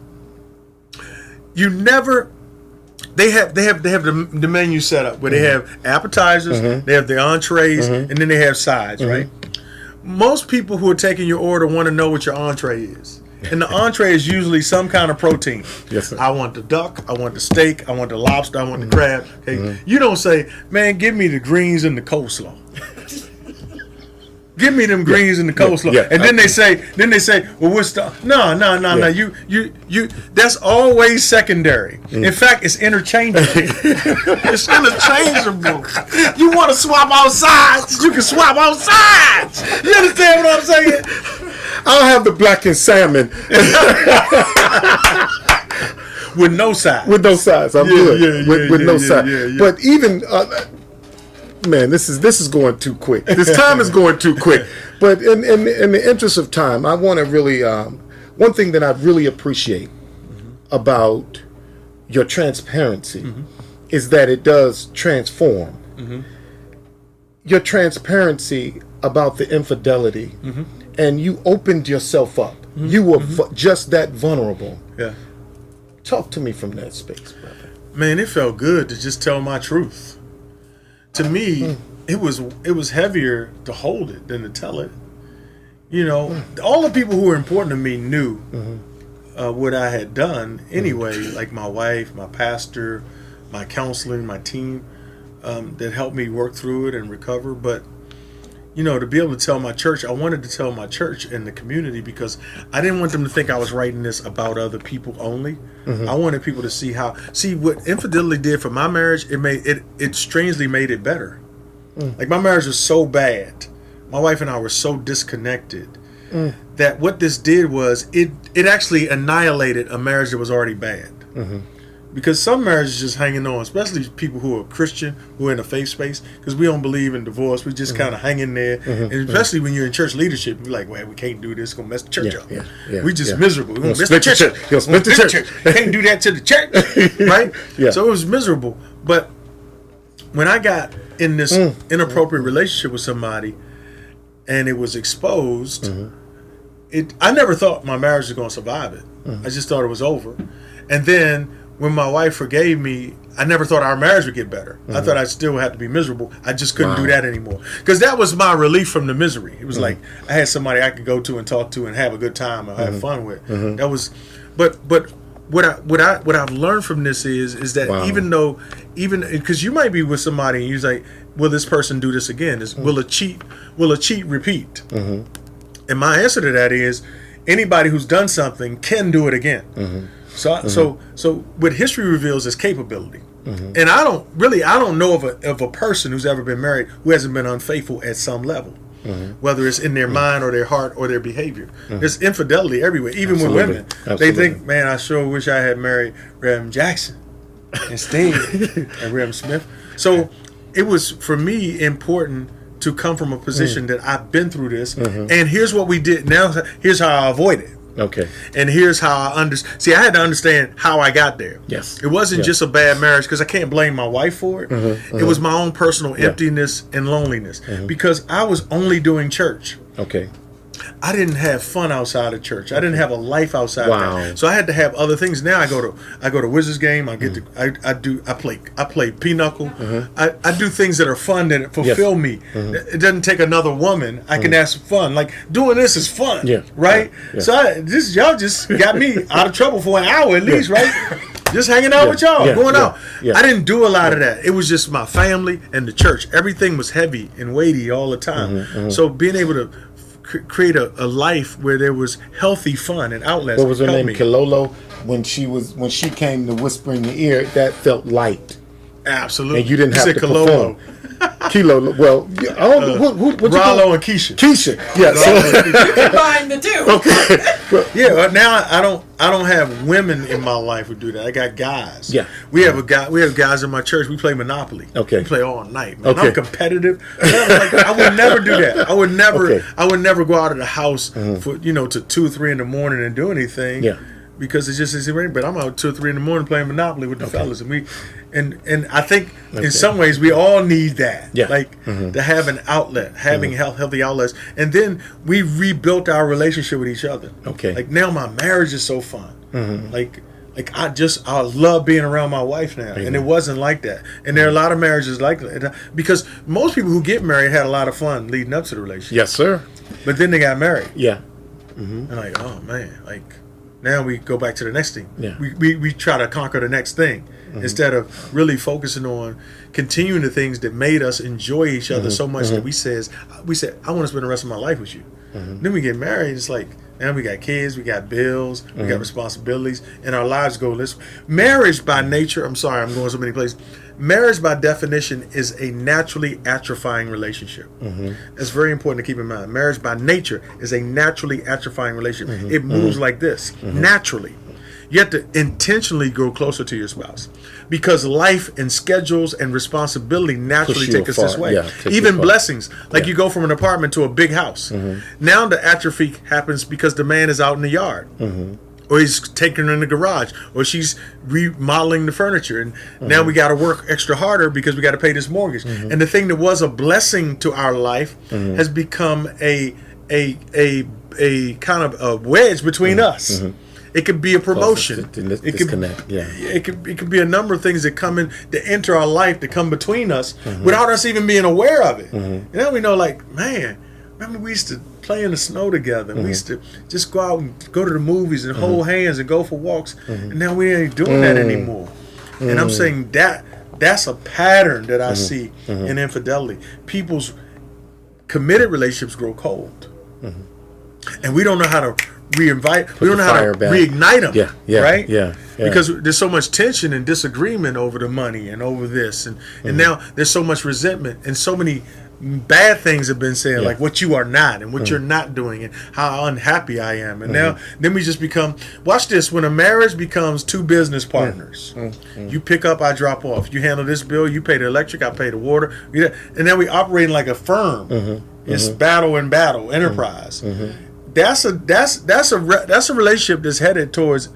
you never. They have the menu set up where they have appetizers, they have the entrees, and then they have sides, right? Most people who are taking your order want to know what your entree is. And the entree is usually some kind of protein. Yes, sir. I want the duck, I want the steak, I want the lobster, I want the crab. Okay? You don't say, man, give me the greens and the coleslaw. Give me them greens and the coleslaw. Yeah. And then they say, well, what's the no. You that's always secondary. In fact, it's interchangeable. It's interchangeable. You want to swap out sides, you can swap out sides. You understand what I'm saying? I'll have the blackened salmon With no sides. with no sides. I'm good. With no sides. yeah. But even man, this is going too quick. This time is going too quick. But in the interest of time, I want to really one thing that I really appreciate about your transparency is that it does transform. Your transparency about the infidelity, and you opened yourself up. You were just that vulnerable. Yeah. Talk to me from that space, brother. Man, it felt good to just tell my truth. To me, it was heavier to hold it than to tell it. You know, all the people who were important to me knew what I had done anyway, like my wife, my pastor, my counseling, my team that helped me work through it and recover. But, you know, to be able to tell my church, I wanted to tell my church and the community because I didn't want them to think I was writing this about other people only. I wanted people to see what infidelity did for my marriage. It strangely made it better. Like my marriage was so bad. My wife and I were so disconnected that what this did was it actually annihilated a marriage that was already bad. Because some marriages just hanging on, especially people who are Christian, who are in the faith space, because we don't believe in divorce. We just kind of hang in there. And especially when you're in church leadership, you're like, well, we can't do this. It's going to mess the church up. We just miserable. We're going to mess the church up. Split the church. Can't do that to the church. Right? Yeah. So it was miserable. But when I got in this inappropriate relationship with somebody and it was exposed, I never thought my marriage was going to survive it. I just thought it was over. And then when my wife forgave me, I never thought our marriage would get better. I thought I'd still have to be miserable. I just couldn't do that anymore. Because that was my relief from the misery. It was like I had somebody I could go to and talk to and have a good time or have fun with. That was, but what I've learned from this is that even because you might be with somebody and you're like, will this person do this again? Will a cheat repeat? And my answer to that is anybody who's done something can do it again. So what history reveals is capability. And I don't know of a person who's ever been married who hasn't been unfaithful at some level, whether it's in their mind or their heart or their behavior. There's infidelity everywhere, even with women. They think, man, I sure wish I had married Reverend Jackson instead of Reverend Smith. So it was, for me, important to come from a position that I've been through this, and here's what we did. Now, here's how I avoid it. Okay. And here's how I understand. See, I had to understand how I got there. Yes. It wasn't just a bad marriage, because I can't blame my wife for it. It was my own personal emptiness and loneliness, because I was only doing church. Okay. I didn't have fun outside of church. I didn't have a life outside of that. So I had to have other things. Now I go to Wizards game. I get to I play pinochle. I do things that are fun that fulfill me. It doesn't take another woman. I can have some fun. Like doing this is fun. Right? So y'all just got me out of trouble for an hour at least, right? Just hanging out with y'all, going out. I didn't do a lot of that. It was just my family and the church. Everything was heavy and weighty all the time. So being able to create a life where there was healthy fun and outlets. What was her name? Kilolo. When she came to whisper in your ear, that felt light. Absolutely. And you didn't have to perform. Kilo. Well, I don't know what Rollo and Keisha. Keisha. Yeah. Combine the two. Okay. Yeah. Now I don't have women in my life who do that. I got guys. Yeah. We have guys in my church. We play Monopoly. Okay. We play all night. Man. I'm competitive. I would never do that. I would never. Okay. I would never go out of the house for to 2 or 3 in the morning and do anything. Yeah. Because it's just but I'm out 2 or 3 in the morning playing Monopoly with the fellas, and I think in some ways we all need that, to have an outlet, having healthy outlets, and then we rebuilt our relationship with each other. Okay, like now my marriage is so fun. Like I love being around my wife now, and it wasn't like that. And there are a lot of marriages like that because most people who get married had a lot of fun leading up to the relationship. Yes, sir. But then they got married. Yeah. And like, oh man, like now we go back to the next thing. Yeah. We try to conquer the next thing instead of really focusing on continuing the things that made us enjoy each other so much that we said, I want to spend the rest of my life with you. Then we get married. It's like, now we got kids, we got bills, we got responsibilities, and our lives go this. Marriage by nature, I'm sorry, I'm going so many places. Marriage by definition is a naturally atrophying relationship. That's very important to keep in mind. Marriage by nature is a naturally atrophying relationship. It moves like this, naturally. You have to intentionally grow closer to your spouse because life and schedules and responsibility naturally take us this way. Even blessings, like you go from an apartment to a big house. Now the atrophy happens because the man is out in the yard. Or he's taking her in the garage, or she's remodeling the furniture, and now we got to work extra harder because we got to pay this mortgage. And the thing that was a blessing to our life has become a kind of a wedge between us. It could be a promotion. It could be a number of things that come in, that enter our life, that come between us without us even being aware of it. And then we know, like, man, remember we used to play in the snow together. We used to just go out and go to the movies and hold hands and go for walks. And now we ain't doing that anymore. And I'm saying that's a pattern that I see in infidelity. People's committed relationships grow cold. And we don't know how to reignite them. Right? Because there's so much tension and disagreement over the money and over this. And now there's so much resentment and so many bad things have been said, like what you are not and what you're not doing and how unhappy I am. And now then we just become, watch this, when a marriage becomes two business partners, you pick up, I drop off, you handle this bill, you pay the electric, I pay the water, and then we operate like a firm. It's battle and battle enterprise. That's a relationship that's headed towards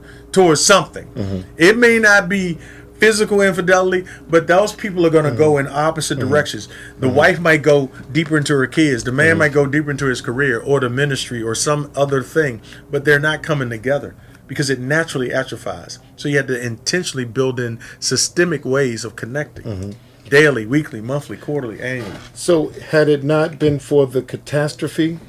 something. It may not be physical infidelity, but those people are going to go in opposite directions. The wife might go deeper into her kids, the man might go deeper into his career or the ministry or some other thing, but they're not coming together because it naturally atrophies. So you have to intentionally build in systemic ways of connecting. Daily, weekly, monthly, quarterly, annually. So had it not been for the catastrophe,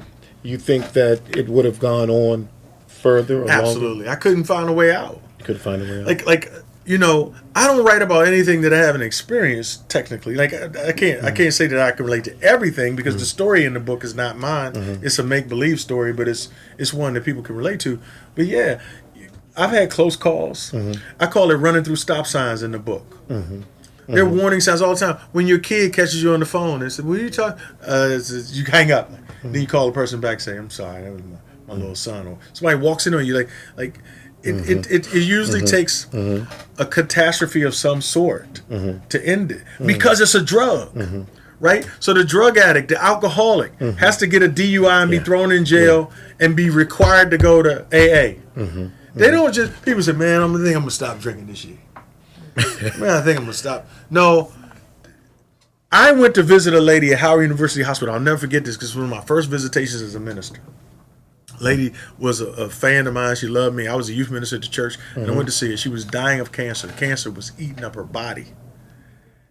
you think that it would have gone on further or Absolutely. longer? I couldn't find a way out. You couldn't find a way out. Like you know, I don't write about anything that I haven't experienced technically. Like I can't say that I can relate to everything because the story in the book is not mine. It's a make-believe story, but it's one that people can relate to. But yeah, I've had close calls. I call it running through stop signs in the book. There are warning signs all the time. When your kid catches you on the phone and says, "What are you talking?" You hang up. Then you call the person back and say, "I'm sorry, that was my little son." Or somebody walks in on you like it usually takes a catastrophe of some sort to end it because it's a drug. Right? So the drug addict, the alcoholic has to get a DUI and be thrown in jail and be required to go to AA. They don't just, people say, "Man, I think I'm going to stop drinking this year." Man, I think I'm going to stop. No. I went to visit a lady at Howard University Hospital. I'll never forget this because it was one of my first visitations as a minister. Lady was a fan of mine. She loved me. I was a youth minister at the church, and I went to see her. She was dying of cancer. Cancer was eating up her body.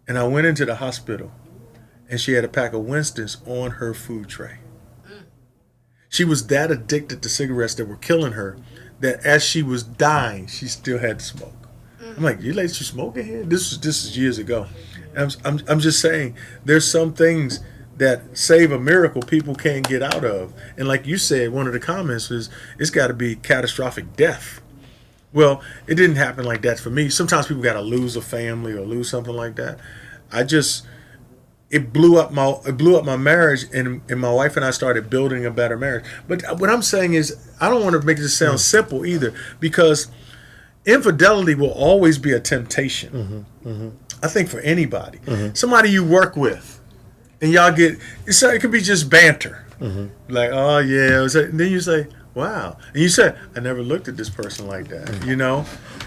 And I went into the hospital, and she had a pack of Winston's on her food tray. She was that addicted to cigarettes that were killing her that as she was dying, she still had to smoke. I'm like, "You ladies, you smoking here?" This is years ago. And I'm just saying, there's some things that save a miracle people can't get out of. And like you said, one of the comments was, it's got to be catastrophic death. Well, it didn't happen like that for me. Sometimes people got to lose a family or lose something like that. It blew up my marriage, and my wife and I started building a better marriage. But what I'm saying is, I don't want to make this sound simple either, because infidelity will always be a temptation. I think for anybody. Somebody you work with, and y'all get, it could be just banter. Like, "Oh yeah," and then you say, "Wow," and you say, "I never looked at this person like that," you know,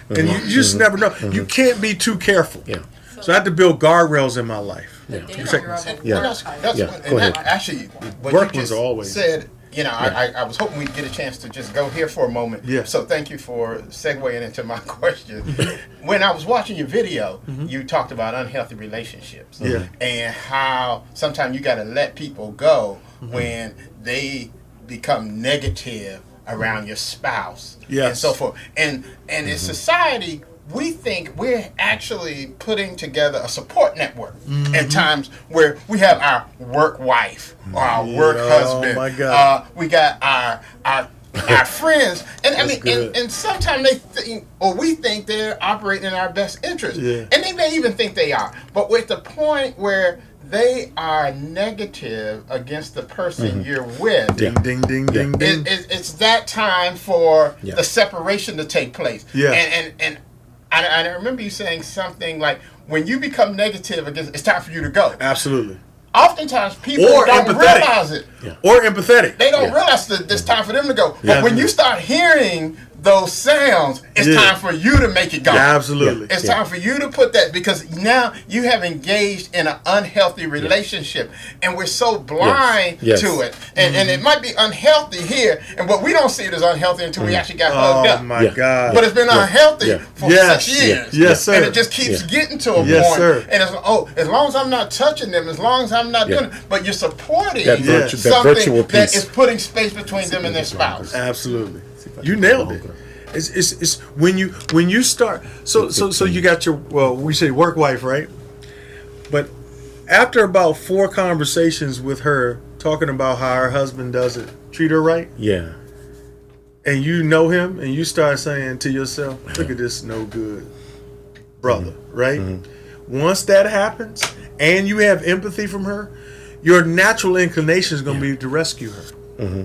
and you just never know. You can't be too careful. So I had to build guardrails in my life. Go ahead. Actually, what you just said, you know, I was hoping we'd get a chance to just go here for a moment. So thank you for segueing into my question. When I was watching your video, you talked about unhealthy relationships and how sometimes you got to let people go when they become negative around your spouse, Yes. and so forth. And in society, we think we're actually putting together a support network at times where we have our work wife or our work husband. Oh my God. We got our friends, and I mean, and sometimes they think, or we think they're operating in our best interest, and they may even think they are. But we're at the point where they are negative against the person you're with. Ding, ding, ding, ding, ding. It's that time for the separation to take place. Yeah. And I remember you saying something like, when you become negative against, it's time for you to go. Absolutely. Oftentimes people Or don't empathetic. realize it. Or empathetic. They don't realize that it's time for them to go. But Yeah. when you start hearing those sounds, it's time for you to make it go. Yeah, absolutely. It's time for you to put that, because now you have engaged in an unhealthy relationship, and we're so blind to it. And it might be unhealthy here, but we don't see it as unhealthy until we actually got hugged up. Oh my God. But it's been unhealthy for 6 years. Yes, sir. And it just keeps getting to a Yes, point. sir. And it's, as long as I'm not touching them, as long as I'm not doing it, but you're supporting That something virtual that piece. is putting space between them and their spouse. Absolutely. You nailed it. It's when you start. So you got your, well, we say work wife, right? But after about 4 conversations with her talking about how her husband doesn't treat her right, Yeah. and you know him, and you start saying to yourself, "Look at this no good brother," right? Once that happens, and you have empathy from her, your natural inclination is going to be to rescue her.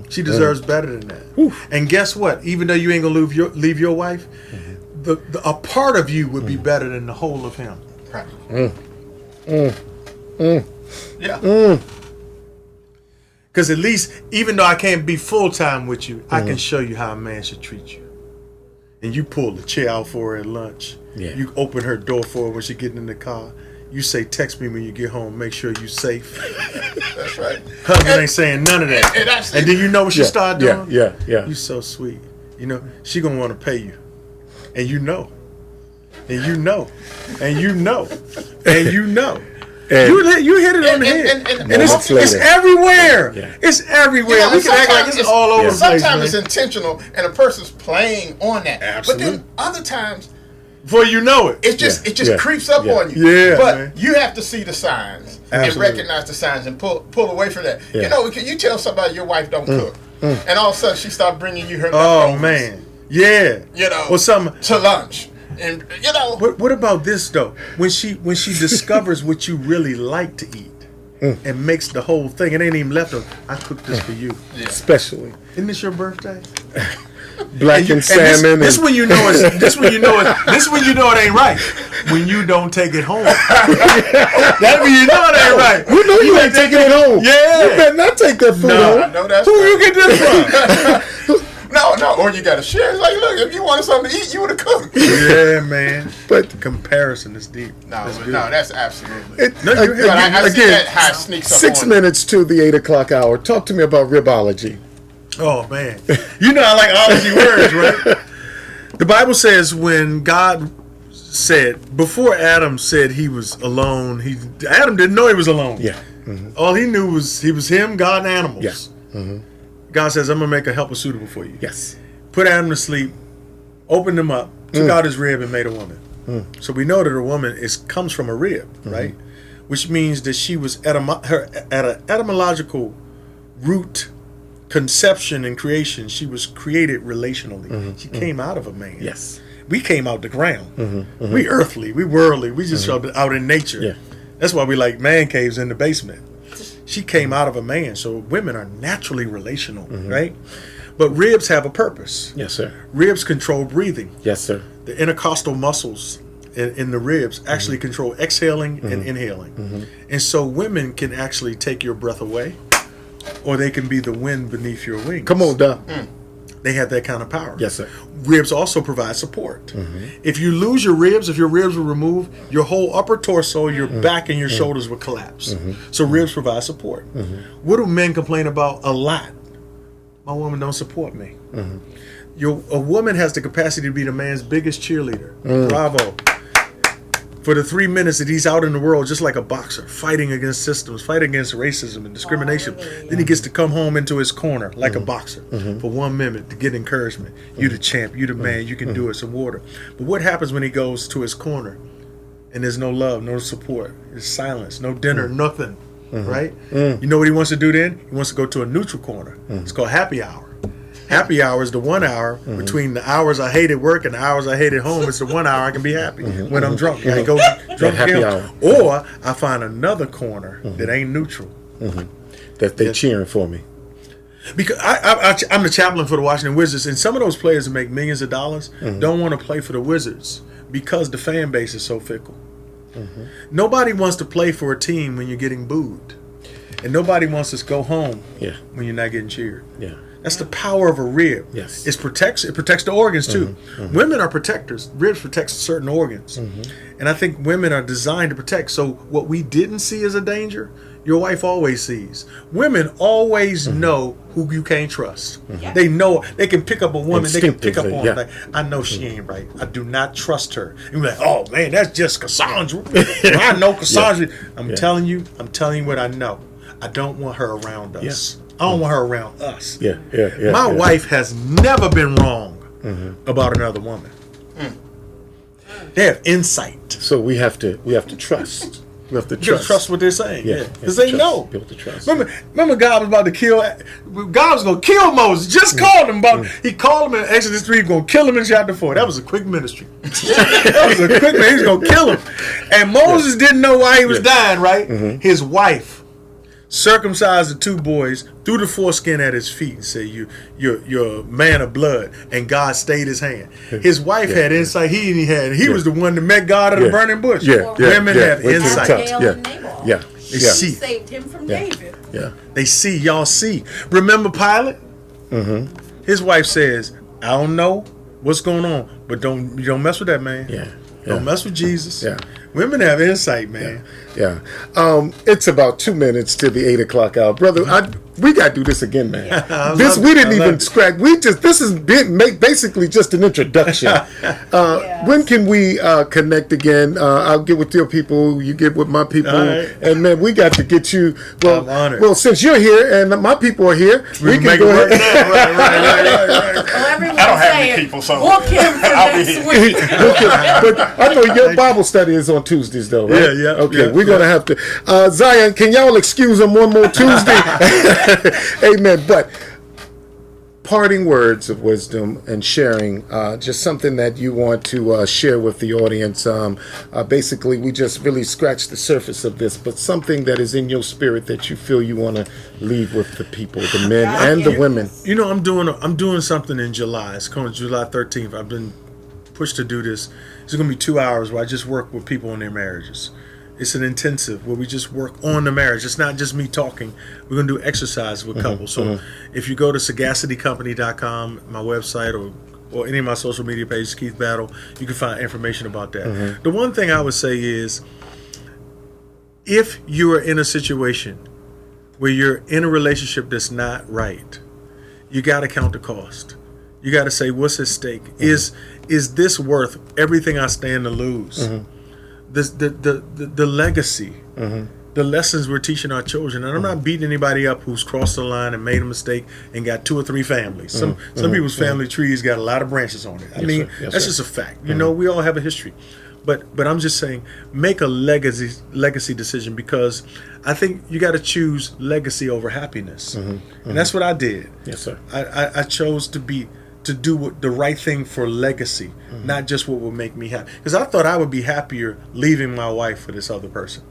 She deserves better than that. And guess what? Even though you ain't gonna leave your wife, a part of you would be better than the whole of him. Yeah. Because at least, even though I can't be full time with you, I can show you how a man should treat you. And you pull the chair out for her at lunch. Yeah. You open her door for her when she's getting in the car. You say, "Text me when you get home. Make sure you're safe." That's right. Husband ain't saying none of that. And then you know what she started doing? Yeah. You so sweet. You know, she gonna want to pay you. And you know. And you know. And you know. And you know. And You hit it on the head. and And it's everywhere. Yeah. It's everywhere. Yeah, We can act like it's all over the place. Sometimes it's man. intentional, and a person's playing on that. Absolutely. But then other times, Before you know it. it just creeps up on you. Yeah, but man. you have to see the signs and Absolutely. recognize the signs and pull away from that. Yeah. You know, you tell somebody your wife don't cook, and all of a sudden she start bringing you her Oh, leftovers, man. Yeah. you know, Or something. to lunch, and you know, What about this though? When she discovers what you really like to eat and makes the whole thing, it ain't even leftover. I cooked this for you. especially Isn't this your birthday? black and salmon. This when you know this when you know it ain't right. When you don't take it home. That when you know it ain't right. You know you ain't taking it home. Yeah. You better not take that food I home. know that's Who right. you get this from? No, or you got to share. It's like, look, if you wanted something to eat, you would have cooked. Yeah, man. But The comparison is deep. That's absolutely. it, No, you hit But I see that again, how it sneaks up 6 on minutes to the 8 o'clock hour. Talk to me about ribology. Oh man, you know I like ology words, right? The Bible says when God said before Adam said he was alone, Adam didn't know he was alone. Yeah. All he knew was he was him, God, and animals. Yeah. God says, "I'm gonna make a helper suitable for you." Yes. Put Adam to sleep, opened him up, took out his rib, and made a woman. So we know that a woman comes from a rib, right? Which means that she was at an etymological root. Conception and creation, she was created relationally. She came out of a man. Yes. We came out the ground. We earthly, we worldly, we just out in nature. Yeah. That's why we like man caves in the basement. She came out of a man, so women are naturally relational, right? But ribs have a purpose. Yes, sir. Ribs control breathing. Yes, sir. The intercostal muscles in the ribs actually control exhaling and inhaling. And so women can actually take your breath away, or they can be the wind beneath your wings. Come on, Doc. They have that kind of power. Yes, sir. Ribs also provide support. If you lose your ribs, if your ribs were removed, your whole upper torso, your back, and your shoulders would collapse. So ribs provide support. What do men complain about a lot? My woman don't support me. A woman has the capacity to be the man's biggest cheerleader. Bravo. for the 3 minutes that he's out in the world, just like a boxer, fighting against systems, fighting against racism and discrimination. Then he gets to come home into his corner like a boxer for 1 minute to get encouragement. You the champ, you the man, you can do it, some water. But what happens when he goes to his corner and there's no love, no support, there's silence, no dinner, nothing, right? You know what he wants to do then? He wants to go to a neutral corner. It's called happy hour. Happy hour is the 1 hour between the hours I hate at work and the hours I hate at home. It's the 1 hour I can be happy when I'm drunk. I go drunk happy again. hour. Or I find another corner that ain't neutral. That they cheering for me. Because I'm the chaplain for the Washington Wizards, and some of those players that make millions of dollars don't want to play for the Wizards because the fan base is so fickle. Nobody wants to play for a team when you're getting booed. And nobody wants to go home when you're not getting cheered. Yeah. That's the power of a rib. Yes. It protects the organs too. Women are protectors. Ribs protects certain organs. And I think women are designed to protect. So what we didn't see as a danger, your wife always sees. Women always know who you can't trust. They know they can pick up a woman, they can pick up on like, I know she ain't right. I do not trust her. And you're like, oh man, that's just Cassandra. I know Cassandra. I'm telling you what I know. I don't want her around us. I don't want her around us. My wife has never been wrong about another woman. They have insight. So we have to trust. We have to You gotta trust what they're saying. Because they know. Build the trust. Remember God was about to kill. God was going to kill Moses. Just called him. He called him in Exodus 3. Going to kill him in chapter 4. That was a quick ministry. That was a quick ministry. He was going to kill him. And Moses didn't know why he was dying, right? His wife circumcised the 2 boys, threw the foreskin at his feet, and said, "You're a man of blood." And God stayed his hand. His wife had insight he was the one that met God at the burning bush. Women have insight. They see. Saved him from David. They see. Y'all see. Remember Pilate? His wife says, "I don't know what's going on, but don't mess with that man. Don't mess with Jesus." Women have insight, man. It's about 2 minutes to the 8 o'clock hour, brother. We got to do this again, man. We didn't even scratch. This has been basically just an introduction. When can we connect again? I'll get with your people. You get with my people, and man, we got to get you. Well, I'm honored. Well, since you're here and my people are here, we can go ahead. Everyone's I don't have any saying, people, so book him for next week. But I know your Bible study is on Tuesdays, though, right? Okay, we're gonna have to. Zion, can y'all excuse him one more Tuesday? Amen. But parting words of wisdom and sharing, just something that you want to share with the audience. Basically, we just really scratched the surface of this, but something that is in your spirit that you feel you want to leave with the people, the men and the women. You know, I'm doing something in July. It's called July 13th. I've been pushed to do this. It's going to be 2 hours where I just work with people in their marriages. It's an intensive where we just work on the marriage. It's not just me talking. We're going to do exercise with couples. So if you go to sagacitycompany.com, my website, or any of my social media pages, Keith Battle, you can find information about that. The one thing I would say is, if you are in a situation where you're in a relationship that's not right, you got to count the cost. You got to say, what's at stake? Is this worth everything I stand to lose? The legacy, the lessons we're teaching our children. And I'm not beating anybody up who's crossed the line and made a mistake and got 2 or 3 families. Some people's family trees got a lot of branches on it. I mean, that's just a fact. You know, we all have a history. But I'm just saying, make a legacy decision, because I think you got to choose legacy over happiness. And that's what I did. Yes, sir. I chose to do the right thing for legacy, not just what would make me happy. Because I thought I would be happier leaving my wife for this other person.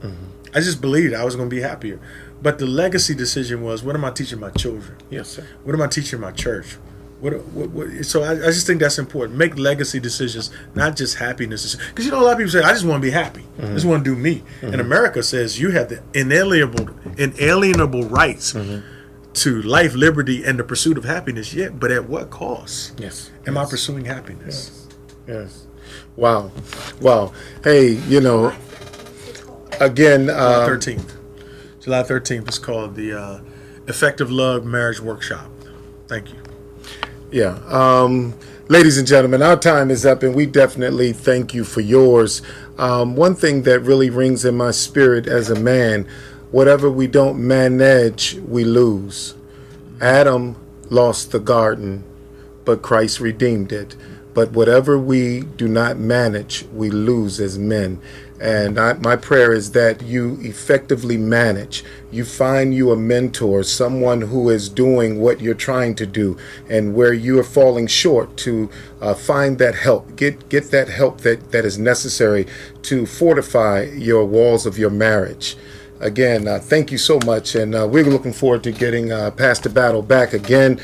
I just believed I was going to be happier. But the legacy decision was, what am I teaching my children? Yes, sir. What am I teaching my church? So I just think that's important. Make legacy decisions, not just happiness. Because, you know, a lot of people say, I just want to be happy. I just want to do me. And America says you have the inalienable rights to life, liberty, and the pursuit of happiness. But at what cost? Yes. Am I pursuing happiness? Yes. Wow. Hey, you know, again, July 13th is called the Effective Love Marriage Workshop. Thank you. Yeah. Ladies and gentlemen, our time is up, and we definitely thank you for yours. One thing that really rings in my spirit as a man, whatever we don't manage, we lose. Adam lost the garden, but Christ redeemed it. But whatever we do not manage, we lose as men. And my prayer is that you effectively manage. You find you a mentor, someone who is doing what you're trying to do, and where you are falling short, to find that help. Get that help that is necessary to fortify your walls of your marriage. Again, thank you so much, and we're looking forward to getting Pastor Battle back again.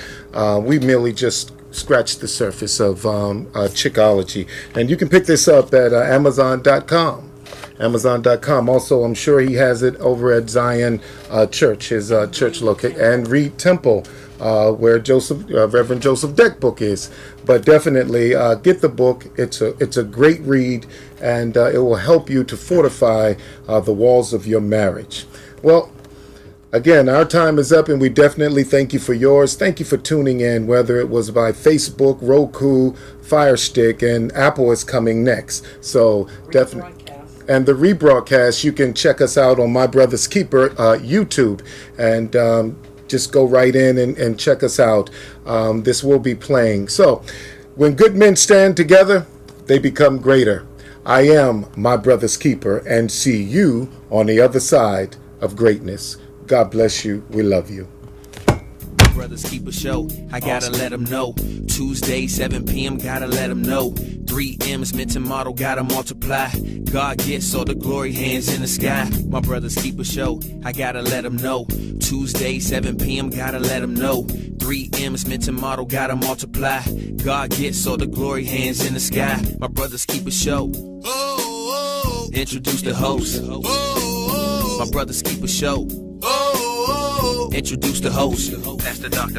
We merely just scratched the surface of Chickology, and you can pick this up at Amazon.com. Amazon.com. Also, I'm sure he has it over at Zion Church, his church location, and Reed Temple, where Reverend Joseph Deck book is. But definitely get the book. It's a great read, and it will help you to fortify the walls of your marriage. Well, again, our time is up, and we definitely thank you for yours. Thank you for tuning in, whether it was by Facebook, Roku, Fire Stick, and Apple is coming next. So definitely. And the rebroadcast, you can check us out on My Brother's Keeper YouTube, and just go right in and check us out. This will be playing. So, when good men stand together, they become greater. I am My Brother's Keeper, and see you on the other side of greatness. God bless you. We love you. Brothers Keeper Show, I gotta let them know. Tuesday, 7 p.m., gotta let them know. 3 M's, mental model, gotta multiply. God gets all the glory, hands in the sky. My Brothers Keeper Show, I gotta let them know. Tuesday, 7 p.m., gotta let them know. 3 M's, mental model, gotta multiply. God gets all the glory, hands in the sky. My Brothers Keeper Show. Introduce the host. My Brothers Keeper Show. Introduce the host. That's the Dr.